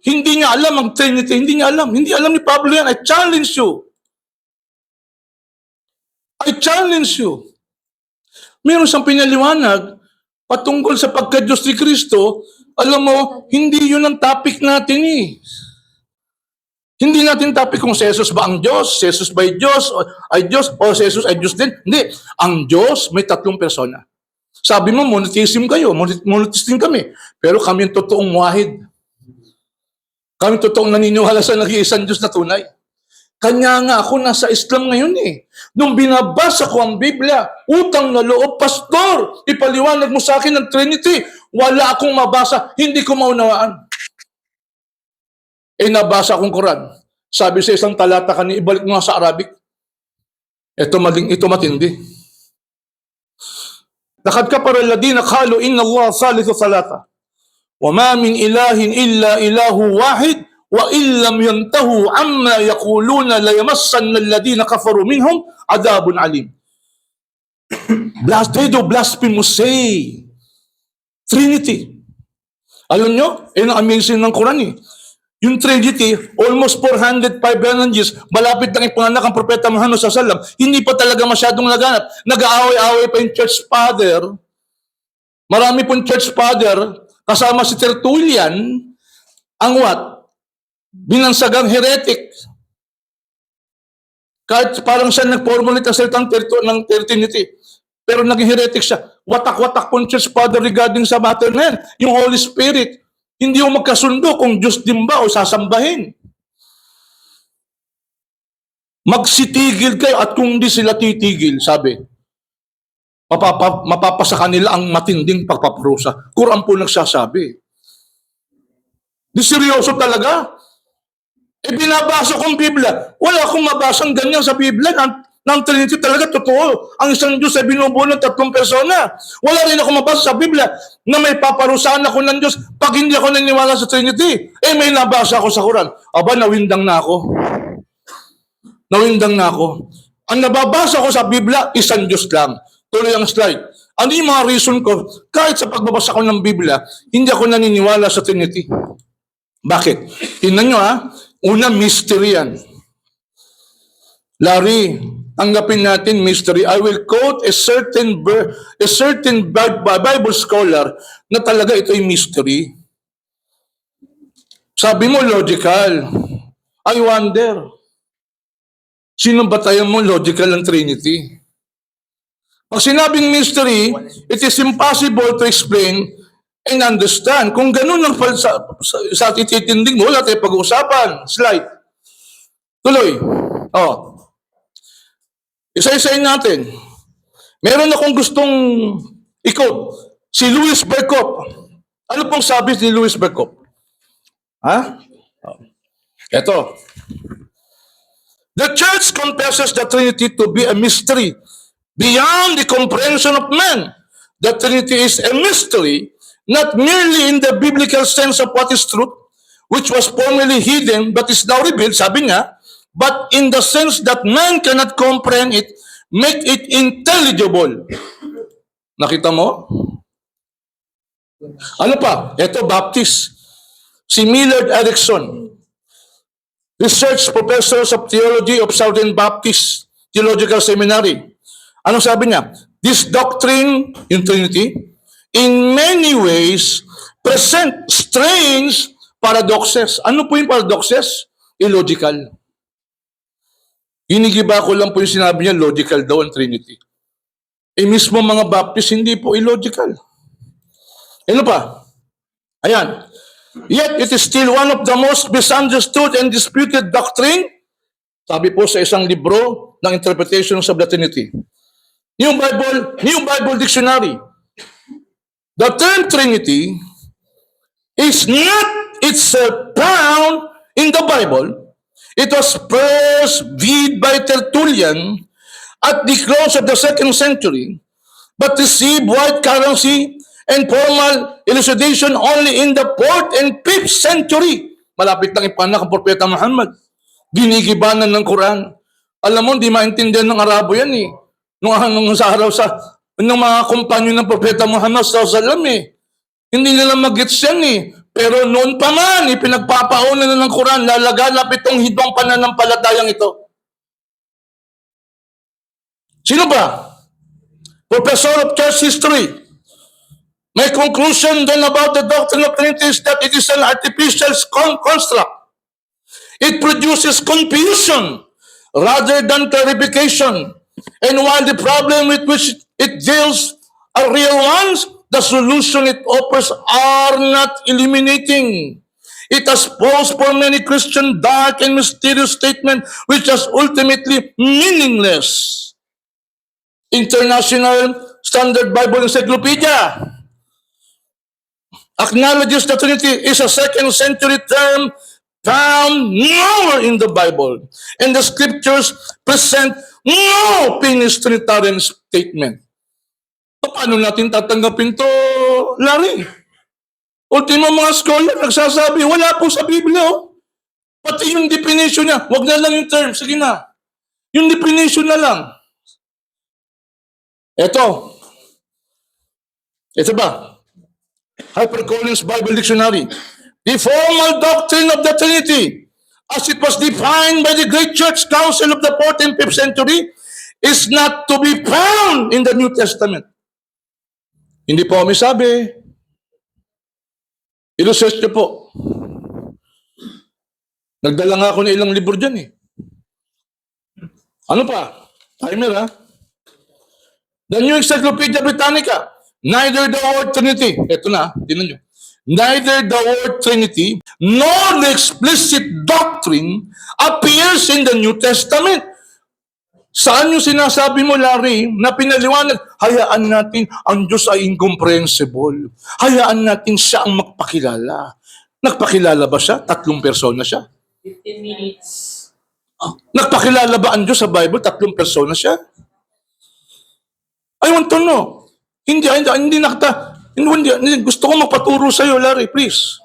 Speaker 1: hindi niya alam ang Trinity, hindi niya alam. Hindi alam ni Pablo yan. I challenge you. I challenge you. Meron siyang pinaliwanag patungkol sa pagka-Diyos ni Kristo. Alam mo, hindi yun ang topic natin Hindi natin topic kung si Jesus ba ang Diyos, si Jesus ba ay Diyos, o si Jesus ay Diyos din. Hindi. Ang Diyos may tatlong persona. Sabi mo, monotheism kayo, monotheist din kami. Pero kami ang totoong wahid. Kami totoong naniniwala sa nag-iisang Diyos na tunay. Kanya nga ako nasa Islam ngayon Nung binabasa ko ang Biblia, utang na loob, pastor, ipaliwanag mo sa akin ang Trinity. Wala akong mabasa, hindi ko maunawaan. Nabasa akong Quran. Sabi sa isang talata kanina, ibalik mo nga sa Arabic. Ito matindi. Lakad ka para ladina qalu inna Allah salisu salata. Wa ma min ilahin illa ilahu wahid. Wa illam yantahu amma yaquluna la yamassanna alladhina kafaru minhum adabun alim. They do blasphemous say. Trinity. Alam nyo, ang amazing ng Quran Yung Trinity, almost 400, 500 years, malapit nang ipanganak ang Propeta Muhammad SAW, hindi pa talaga masyadong laganap. Nag-aaway-aaway pa yung Church Father. Marami pong Church Father, kasama si Tertullian, ang binansagang heretic. Kahit parang siya nag-formulate ang salitang ng Trinity. Pero naging heretic siya. Watak-watak pong Church Father regarding sa matter na yan. Yung Holy Spirit. Hindi mo magkasundo kung Diyos din ba o sasambahin. Magsitigil kayo at kung di sila titigil, sabi, mapapasa kanila ang matinding pagpaparusa. Quran po nagsasabi. Di seryoso talaga. Binabasa kong Biblia. Wala akong mabasang ganyan sa Biblia ng Trinity talaga totoo. Ang isang Diyos ay binubuo ng tatlong persona. Wala rin ako mabasa sa Biblia na may paparusahan ako ng Diyos pag hindi ako naniniwala sa Trinity. May nabasa ako sa Quran. Aba, nawindang na ako. Ang nababasa ko sa Biblia, isang Diyos lang. Tuloy ang slide. Ano yung mga reason ko? Kahit sa pagbabasa ko ng Biblia, hindi ako naniniwala sa Trinity. Bakit? Tingnan nyo una, mystery yan. Larry, tanggapin natin mystery. I will quote a certain Bible scholar na talaga ito ay mystery. Sabi mo, logical. I wonder, sino ba tayo mo logical ang Trinity? Pag sinabing mystery, it is impossible to explain and understand. Kung ganun ang sa tititindig mo, wala tayong pag-uusapan. Slide. Tuloy. Isa-isayin natin. Meron akong gustong i-quote. Si Louis Berkop. Ano pong sabi ni Louis Berkop? Ito. The Church confesses the Trinity to be a mystery beyond the comprehension of man. The Trinity is a mystery, not merely in the biblical sense of what is truth, which was formerly hidden but is now revealed, sabi niya, but in the sense that man cannot comprehend it, make it intelligible. Nakita mo? Ano pa? Ito, Baptist. Si Millard Erickson, research professor of theology of Southern Baptist Theological Seminary. Anong sabi niya? This doctrine, in Trinity, in many ways, present strange paradoxes. Ano po yung paradoxes? Illogical. Ginigiba ko lang po yung sinabi niya, logical daw ang Trinity. Mismo mga Baptist, hindi po illogical. Ano pa? Ayan. Yet it is still one of the most misunderstood and disputed doctrine. Sabi po sa isang libro ng Interpretation of the Trinity. New Bible Dictionary. The term Trinity is not itself found in the Bible. It was first viewed by Tertullian at the close of the 2nd century, but received wide currency and formal elucidation only in the 4th and 5th century. Malapit lang ipanak ang Propeta Muhammad. Ginigibanan ng Quran. Alam mo, hindi maintindihan ng Arabo yan eh. Nung sa araw ng mga kumpanyo ng Propeta Muhammad sallallahu hindi nila mag-gets yan eh. Pero noon pa man, pinagpapauna na ng Quran, lalaganap itong hidwang pananampalatayang ito. Sino ba? Professor of Church History. My conclusion then about the doctrine of Trinity is that it is an artificial construct. It produces confusion rather than clarification. And while the problem with which it deals are real ones, the solution it offers are not eliminating. It has posed for many Christian dark and mysterious statement which is ultimately meaningless. International Standard Bible Encyclopedia acknowledges the Trinity is a 2nd century term found nowhere in the Bible. And the scriptures present no finished Trinitarian statement. Paano natin tatanggapin to, Larry? Ultimo mga scholar, nagsasabi, wala po sa Biblia. Pati yung definition niya, wag na lang yung term, sige na. Yung definition na lang. Ito ba? HarperCollins Bible Dictionary. The formal doctrine of the Trinity, as it was defined by the Great Church Council of the 4th and 5th century, is not to be found in the New Testament. Hindi po kami sabi. I-research niyo po. Nagdala nga ako ng ilang libro dyan eh. Ano pa? Timer The New Encyclopedia Britannica. Neither the word Trinity, ito na, tinan nyo. Neither the word Trinity nor the explicit doctrine appears in the New Testament. Saan yung sinasabi mo, Larry, na pinaliwanag, hayaan natin ang Diyos ay incomprehensible. Hayaan natin siya ang magpakilala. Nagpakilala ba siya? 3 persona siya.
Speaker 2: 15 minutes.
Speaker 1: Nagpakilala ba ang Diyos sa Bible? 3 persona siya? I want to know. Hindi nakita. Hindi, gusto ko magpaturo sa iyo, Larry, please.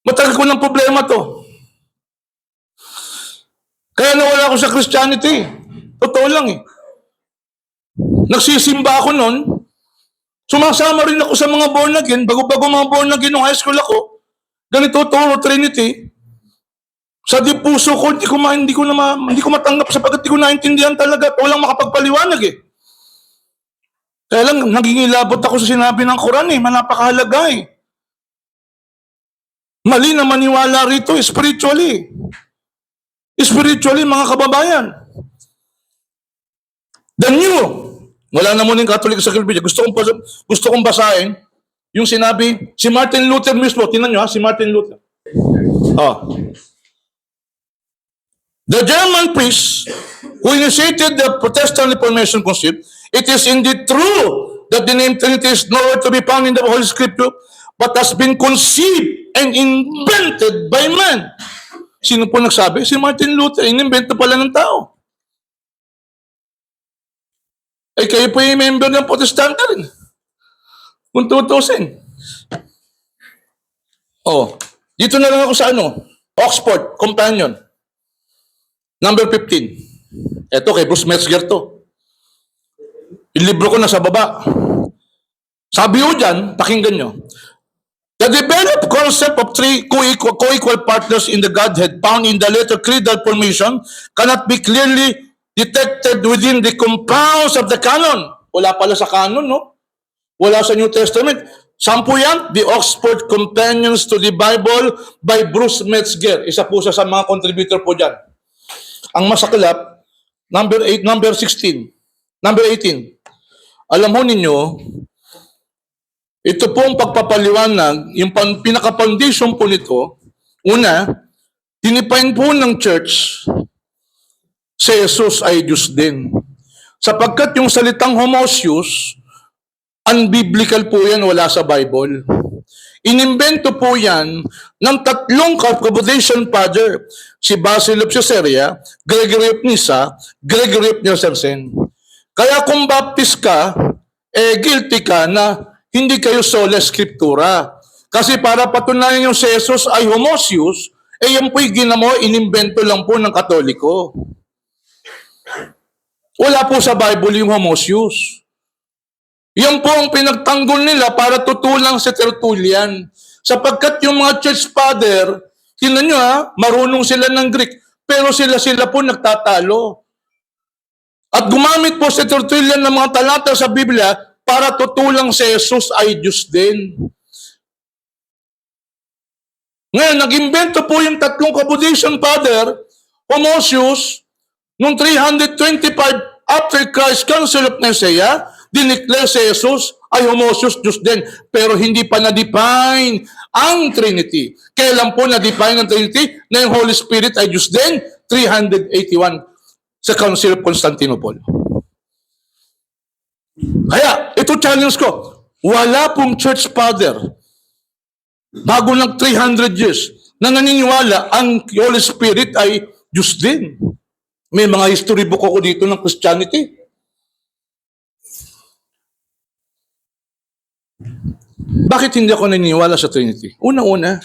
Speaker 1: Matagal ko ng problema to. Kaya nawala ako sa Christianity. Totoo lang eh. Nagsisimba ako noon. Sumasama rin ako sa mga born again. Bago-bago mga born again nung high school ako. Ganito, Toro Trinity. Sa di puso ko, hindi ko matanggap sapagkat hindi ko naintindihan talaga. Walang makapagpaliwanag eh. Kaya lang, nagingilabot ako sa sinabi ng Quran eh. Manapakahalaga eh. Mali na maniwala rito spiritually. Spiritually, mga kababayan. The new. Wala na muna yung Catholic Encyclopedia. Gusto kong basahin yung sinabi, si Martin Luther mismo. Tingnan nyo ha, si Martin Luther. The German priest who initiated the Protestant Reformation concept, it is indeed true that the name Trinity is nowhere to be found in the Holy Scripture, but has been conceived and invented by man. Sino po nagsabi? Si Martin Luther. Inimbento pala ng tao. Eh, kayo po yung member ng Protestante rin. Kung tutusin. Dito na lang ako sa Oxford Companion. Number 15. Ito kay Bruce Metzger to. Yung libro ko nasa baba. Sabi ko dyan, pakinggan nyo. The developed concept of three co-equal partners in the Godhead found in the later creedal formation cannot be clearly detected within the compounds of the canon. Wala pala sa canon, no? Wala sa New Testament. Sampu yan, The Oxford Companions to the Bible by Bruce Metzger. Isa po siya sa mga contributor po dyan. Ang masaklap, number 18. Alam mo ninyo, ito pong pagpapaliwanag, yung pinaka-foundation po nito, una, dinipine po ng church, si Jesus ay Diyos din. Sapagkat yung salitang homoousios, unbiblical po yan, wala sa Bible. Inimbento po yan ng tatlong Cappadocian father, si Basil of Caesarea, Gregory of Nyssa, Gregory of Nyssa. Kaya kung baptist ka, guilty ka na hindi kayo sola scriptura. Kasi para patunayan yung si Jesus ay homoousios, yan po'y ginamo, inimbento lang po ng Katoliko. Wala po sa Bible yung homoousios. Yan po ang pinagtanggol nila para tutulang si Tertullian. Sapagkat yung mga church father, tingnan nyo marunong sila ng Greek, pero sila po nagtatalo. At gumamit po si Tertullian ng mga talata sa Biblia para tutulang si Jesus ay Diyos din. Ngayon, nag-imbento po yung tatlong Cappadocian father, homoousios, noong 325 after Christ Council of Nicaea, dineclare si Jesus ay homoousios Diyos din, pero hindi pa na-define ang Trinity. Kailan po na-define ang Trinity na yung Holy Spirit ay Diyos din? 381 sa Council of Constantinople. Kaya, ito challenge ko. Wala pong church father bago ng 300 years na naniniwala ang Holy Spirit ay Diyos din. May mga history book ako dito ng Christianity. Bakit hindi ako naniniwala sa Trinity? Una-una,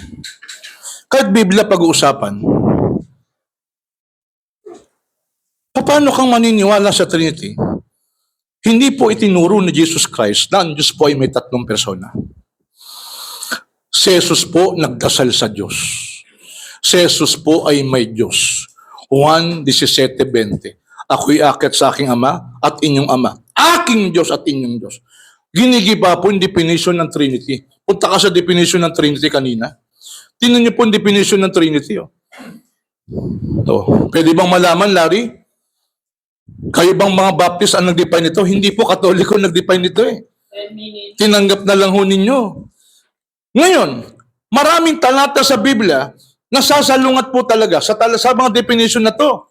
Speaker 1: kahit Biblia pag-uusapan, paano kang maniniwala sa Trinity? Hindi po itinuro ni Jesus Christ na ang Diyos po ay may tatlong persona. Si Jesus po nagdasal sa Diyos. Si Jesus po ay may Diyos. Juan 17:20. Ako'y aakyat sa aking Ama at inyong Ama. Aking Diyos at inyong Diyos. Ginigiba po yung definition ng Trinity. Punta ka sa definition ng Trinity kanina. Tingnan niyo po yung definition ng Trinity. Pwede bang malaman, Larry? Kayo bang mga Baptist ang nag-define nito? Hindi po Katoliko nag-define nito eh. Tinanggap na lang ho ninyo. Ngayon, maraming talata sa Biblia na sasalungat po talaga sa mga definition na to.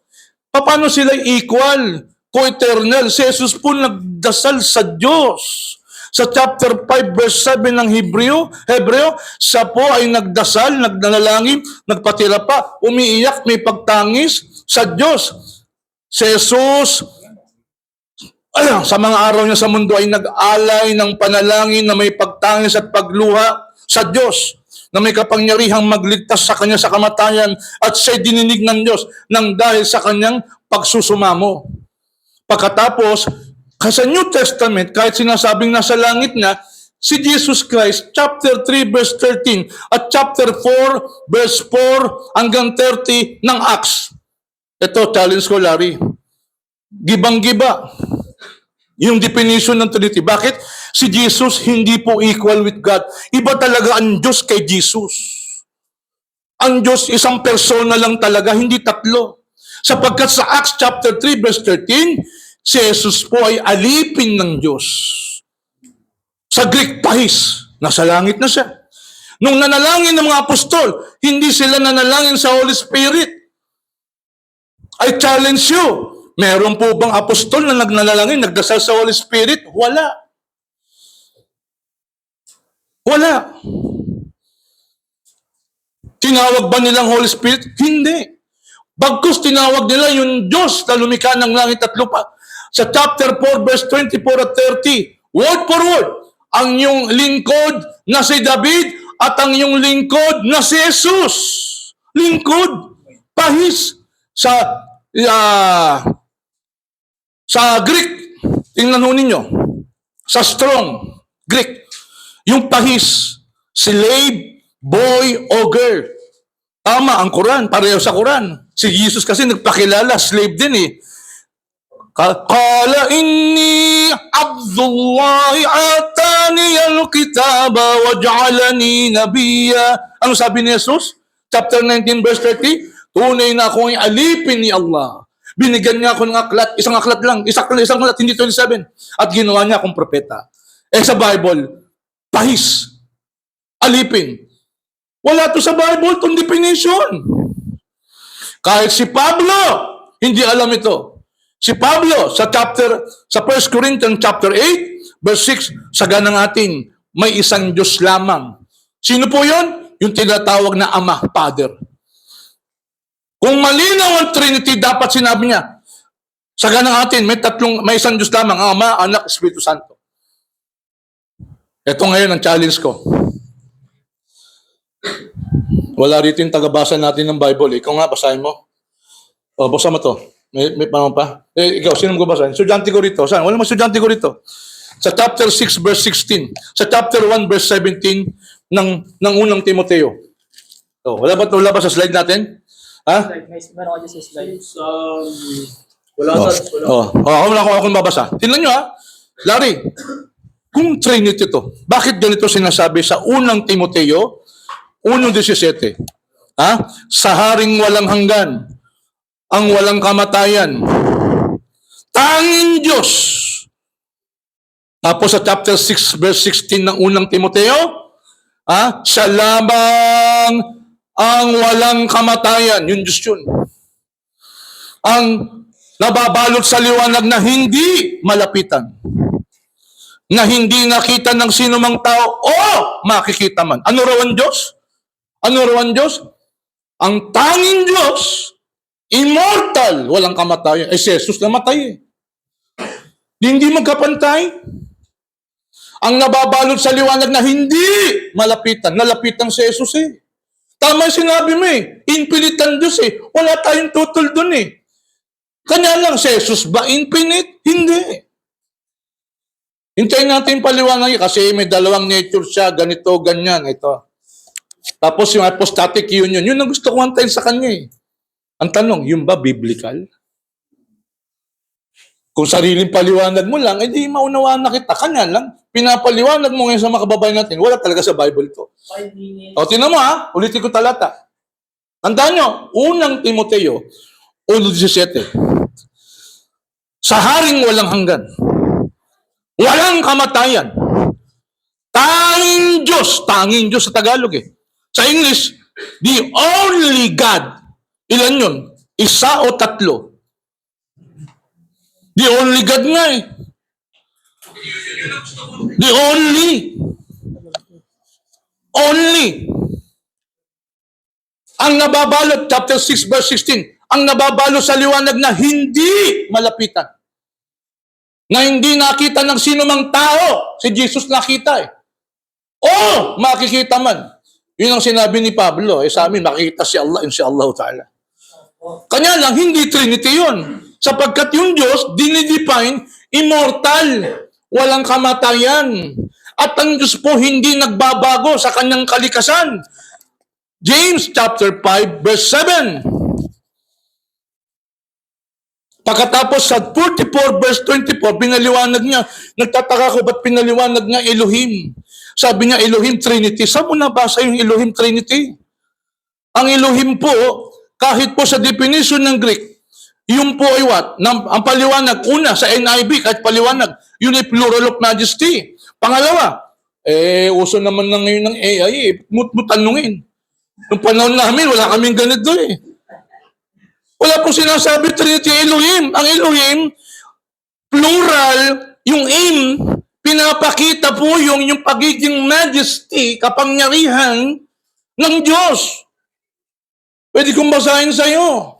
Speaker 1: Paano sila equal, co-eternal? Si Jesus po nagdasal sa Diyos. Sa chapter 5 verse 7 ng Hebreo, siya po ay nagdasal, nagnanalangin, nagpatira pa, umiiyak, may pagtangis sa Diyos. Si Jesus, sa mga araw niya sa mundo ay nag-alay ng panalangin na may pagtangis at pagluha sa Diyos, na may kapangyarihang magligtas sa kanya sa kamatayan at siya'y dininig ng Diyos nang dahil sa kanyang pagsusumamo. Pagkatapos, sa New Testament, kahit sinasabing nasa langit na, si Jesus Christ, chapter 3, verse 13, at chapter 4, verse 4 hanggang 30 ng Acts. Ito, challenge ko, Larry. Gibang-giba yung definition ng Trinity. Bakit? Si Jesus hindi po equal with God. Iba talaga ang Diyos kay Jesus. Ang Diyos isang persona lang talaga, hindi tatlo. Sapagkat sa Acts chapter 3 verse 13, si Jesus po ay alipin ng Diyos. Sa Greek, pahis. Nasa langit na siya. Nung nanalangin ng mga apostol, hindi sila nanalangin sa Holy Spirit. I challenge you. Meron po bang apostol na nagnanalangin, nagdasal sa Holy Spirit? Wala. Wala. Tinawag ba nilang Holy Spirit? Hindi. Bagkus tinawag nila yung Diyos na lumikha ng langit at lupa. Sa chapter 4, verse 24 at 30, word for word, ang iyong lingkod na si David at ang iyong lingkod na si Jesus. Lingkod. Pahis. Sa Greek, tingnan ho ninyo, sa strong Greek, yung pahis, slave, boy, o girl. Tama, ang Quran, pareho sa Quran. Si Jesus kasi nagpakilala, slave din eh. Qala inni Abdullahi atani al-kitaba waj'alani nabiyya. Ano sabi ni Jesus? Chapter 19 verse 30, tunay na akong alipin ni Allah. Binigyan niya ako ng aklat, isang aklat lang, isang aklat, hindi 27. At ginawa niya akong propeta. Sa Bible, pahis, alipin. Wala to sa Bible, itong definition. Kahit si Pablo, hindi alam ito. Si Pablo, sa 1 Corinthians chapter 8, verse 6, saga ng atin, may isang Diyos lamang. Sino po yon? Yung tinatawag na Ama, Father. Kung malinaw ang Trinity, dapat sinabi niya, saga ng atin, may isang Diyos lamang, ang Ama, Anak, Espiritu Santo. Ito ngayon ang challenge ko. Wala rito yung tagabasa natin ng Bible. Ikaw nga, basahin mo. O, basa mo to. May panahon pa? Ikaw, sino mo basahin? Estudyante ko rito. Saan? Wala mo estudyante ko rito. Sa chapter 6, verse 16. Sa chapter 1, verse 17 ng unang Timoteo. O, wala ba sa slide natin? Ha?
Speaker 2: Meron ako dyan sa slide.
Speaker 1: Wala akong babasa. Tingnan nyo ha. Larry, kung Trinity to, bakit ganito sinasabi sa unang Timoteo 1:17? Ha? Sa haring walang hanggan, ang walang kamatayan, tanging Diyos. Tapos sa chapter 6 verse 16 ng unang Timoteo, siya lamang ang walang kamatayan. Yung Diyos yun. Ang nababalot sa liwanag na hindi malapitan. Na hindi nakita ng sino mang tao o makikita man. Ano raw ang Diyos? Ano raw ang Diyos? Ang tanging Diyos, immortal, walang kamatayan. Si Jesus namatay eh. Hindi magkapantay. Ang nababalot sa liwanag na hindi malapitan. Nalapitan si Jesus eh. Tama yung sinabi mo eh. Infinite ang Diyos eh. Wala tayong tutol dun eh. Kanya lang, si Jesus ba infinite? Hindi. Hintayin natin paliwanag kasi may dalawang nature siya, ganito, ganyan, ito. Tapos yung apostatic union, yun ang gusto ko antayin sa kanya eh. Ang tanong, yung ba biblical? Kung sariling paliwanag mo lang, edi maunawaan na kita. Kanya lang, pinapaliwanag mo ngayon sa mga kababayan natin, wala talaga sa Bible to. O, tinan mo ha, ulitin ko talata. Tandaan nyo, unang Timoteo, 1:17. Sa haring walang hanggan, walang kamatayan, tanging Diyos sa Tagalog eh. Sa English, the only God. Ilan yun? Isa o tatlo? The only God nga eh. The only. Only. Ang nababalot, chapter 6, verse 16, ang nababalot sa liwanag na hindi malapitan. Na hindi nakita ng sino mang tao. Si Jesus nakita eh. O, makikita man. Yun ang sinabi ni Pablo. Sa amin, makikita si Allah, insyaAllah ta'ala. Kanya lang, hindi Trinity yun. Sapagkat yung Diyos, dinidefine, immortal. Walang kamatayan. At ang Diyos po hindi nagbabago sa kanyang kalikasan. James chapter 5 verse 7. Pagkatapos sa 44 verse 24, pinaliwanag niya. Nagtataka ko ba't pinaliwanag niya Elohim? Sabi niya Elohim Trinity. Saan mo nabasa yung Elohim Trinity? Ang Elohim po, kahit po sa definition ng Greek, yung po ay what? Ang paliwanag, una sa NIV, kahit paliwanag, yun ay plural of majesty. Pangalawa, uso naman na ngayon ng AI, tanungin. Nung panahon namin, wala kaming ganito eh. Wala pong sinasabi Trinity Elohim. Ang Elohim, plural, yung im, pinapakita po yung pagiging majesty, kapangyarihan ng Diyos. Pwede kong basahin sa'yo.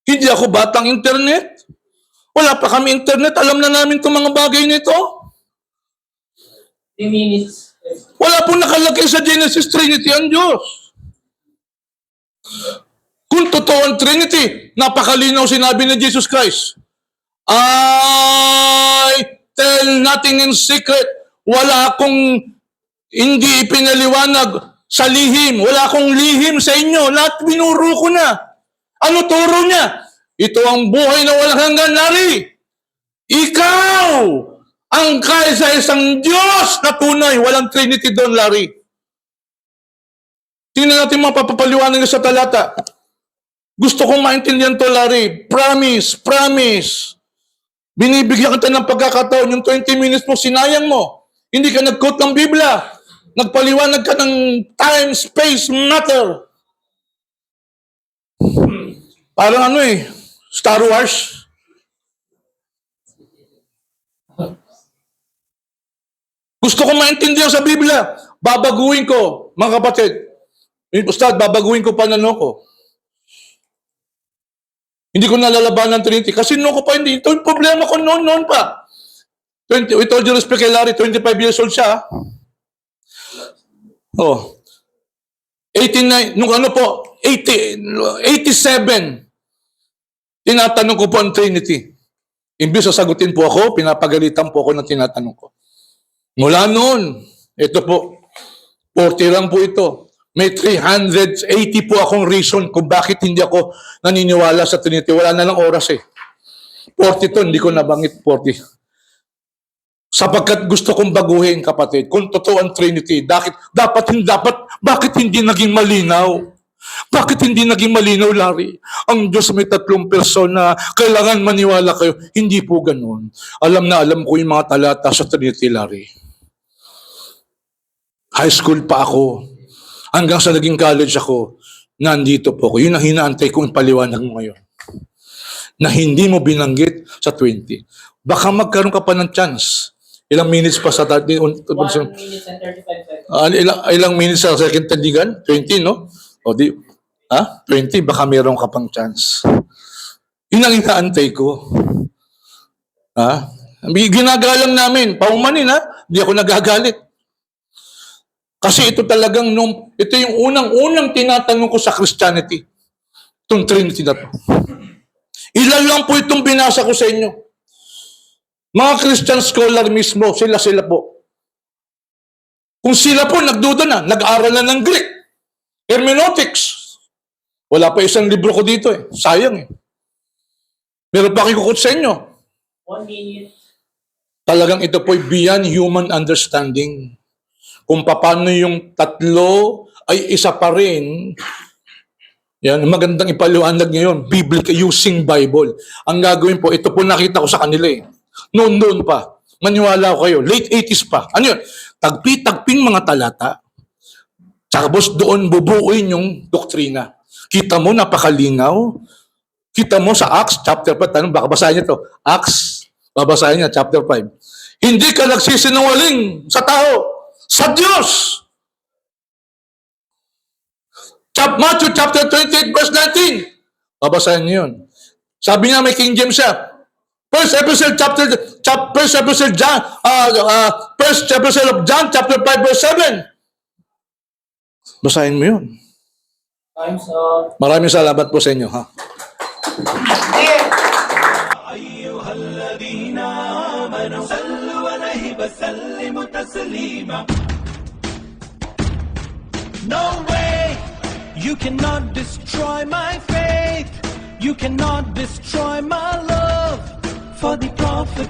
Speaker 1: Hindi ako batang internet. Wala pa kami internet. Alam na namin itong mga bagay nito.
Speaker 2: 3 minutes.
Speaker 1: Wala pong nakalagay sa Genesis Trinity ang Diyos. Kung totoo ang Trinity, napakalinaw sinabi ni Jesus Christ. I tell nothing in secret. Wala akong hindi ipinaliwanag sa lihim. Wala akong lihim sa inyo. Lahat binuro ko na. Ano turo niya? Ito ang buhay na walang hanggan, Larry. Ikaw ang kaisa-isang Diyos na tunay. Walang Trinity doon, Larry. Tingnan natin mga papapaliwanag sa talata. Gusto kong maintindihan to, Larry. Promise, promise. Binibigyan kita ng pagkakataon. Yung 20 minutes mo, sinayang mo. Hindi ka nag-quote ng Biblia. Nagpaliwanag ka ng time, space, matter. Parang ano eh, Star Wars. Gusto ko maintindihan sa Biblia. Babaguhin ko, mga kapatid. Ustad, babaguhin ko pananaw ko. Hindi ko nalalabanan ng Trinity. Kasi noon ko pa hindi. Ito yung problema ko noon pa. With all due respect kay Larry, 25 years old siya. Oh. 89, nung ano po, 87. Tinatanong ko po ang Trinity. Imbis sasagutin po ako, pinapagalitan po ako ng tinatanong ko. Mula noon, ito po, 40 lang po ito. May 380 po akong reason kung bakit hindi ako naniniwala sa Trinity. Wala na lang oras eh. 40 to, hindi ko nabangit 40. Sapagkat gusto kong baguhin, kapatid, kung totoo ang Trinity, bakit hindi naging malinaw? Bakit hindi naging malinaw, Larry? Ang Diyos may 3 persona, kailangan maniwala kayo. Hindi po ganun. Alam na alam ko yung mga talata sa Trinity, Larry. High school pa ako. Hanggang sa naging college ako, nandito po ako. Yun ang hinaantay kong paliwanag mo ngayon. Na hindi mo binanggit sa 20. Baka magkaroon ka pa ng chance. Ilang minutes pa sa
Speaker 2: 1 minute and 35 seconds.
Speaker 1: ilang minutes sa second tandigan? 20, no? O di, 20, baka meron ka pang chance. Yun ang inaantay ko. Ginagalang namin. Paumanin, Hindi ako nagagalit. Kasi ito talagang, ito yung unang tinatanong ko sa Christianity. Itong Trinity na to. Ilan lang po itong binasa ko sa inyo. Mga Christian scholar mismo, sila po. Kung sila po nagduda na, nag-aral na ng Greek, hermeneutics. Wala pa isang libro ko dito eh. Sayang eh. Meron pa kikukot sa inyo.
Speaker 2: 1 minute.
Speaker 1: Talagang ito po'y beyond human understanding. Kung paano yung 3 ay isa pa rin. Yan, magandang ipaliwanag ngayon. Biblical, using Bible. Ang gagawin po, ito po nakita ko sa kanila eh. Noon pa. Maniwala ko kayo. Late 80s pa. Ano yun? Tagpi-tagping mga talata. Tapos doon bubuuin yung doktrina. Kita mo, napakalinaw. Kita mo sa Acts chapter 5. Tanong, baka basahin niya to. Acts, babasahin niya, chapter 5. Hindi ka nagsisinungaling sa tao. Sa Diyos! Matthew chapter 28 verse 19. Babasahin niyo yun. Sabi niya, may King James siya. First epistle of John chapter 5 verse 7. Basahin mo yun.
Speaker 2: Time's up.
Speaker 1: Maraming salamat po sa inyo.
Speaker 3: الذين آمنوا صلوا عليه وسلموا تسليما. No way, you cannot destroy my faith. You cannot destroy my love for the Prophet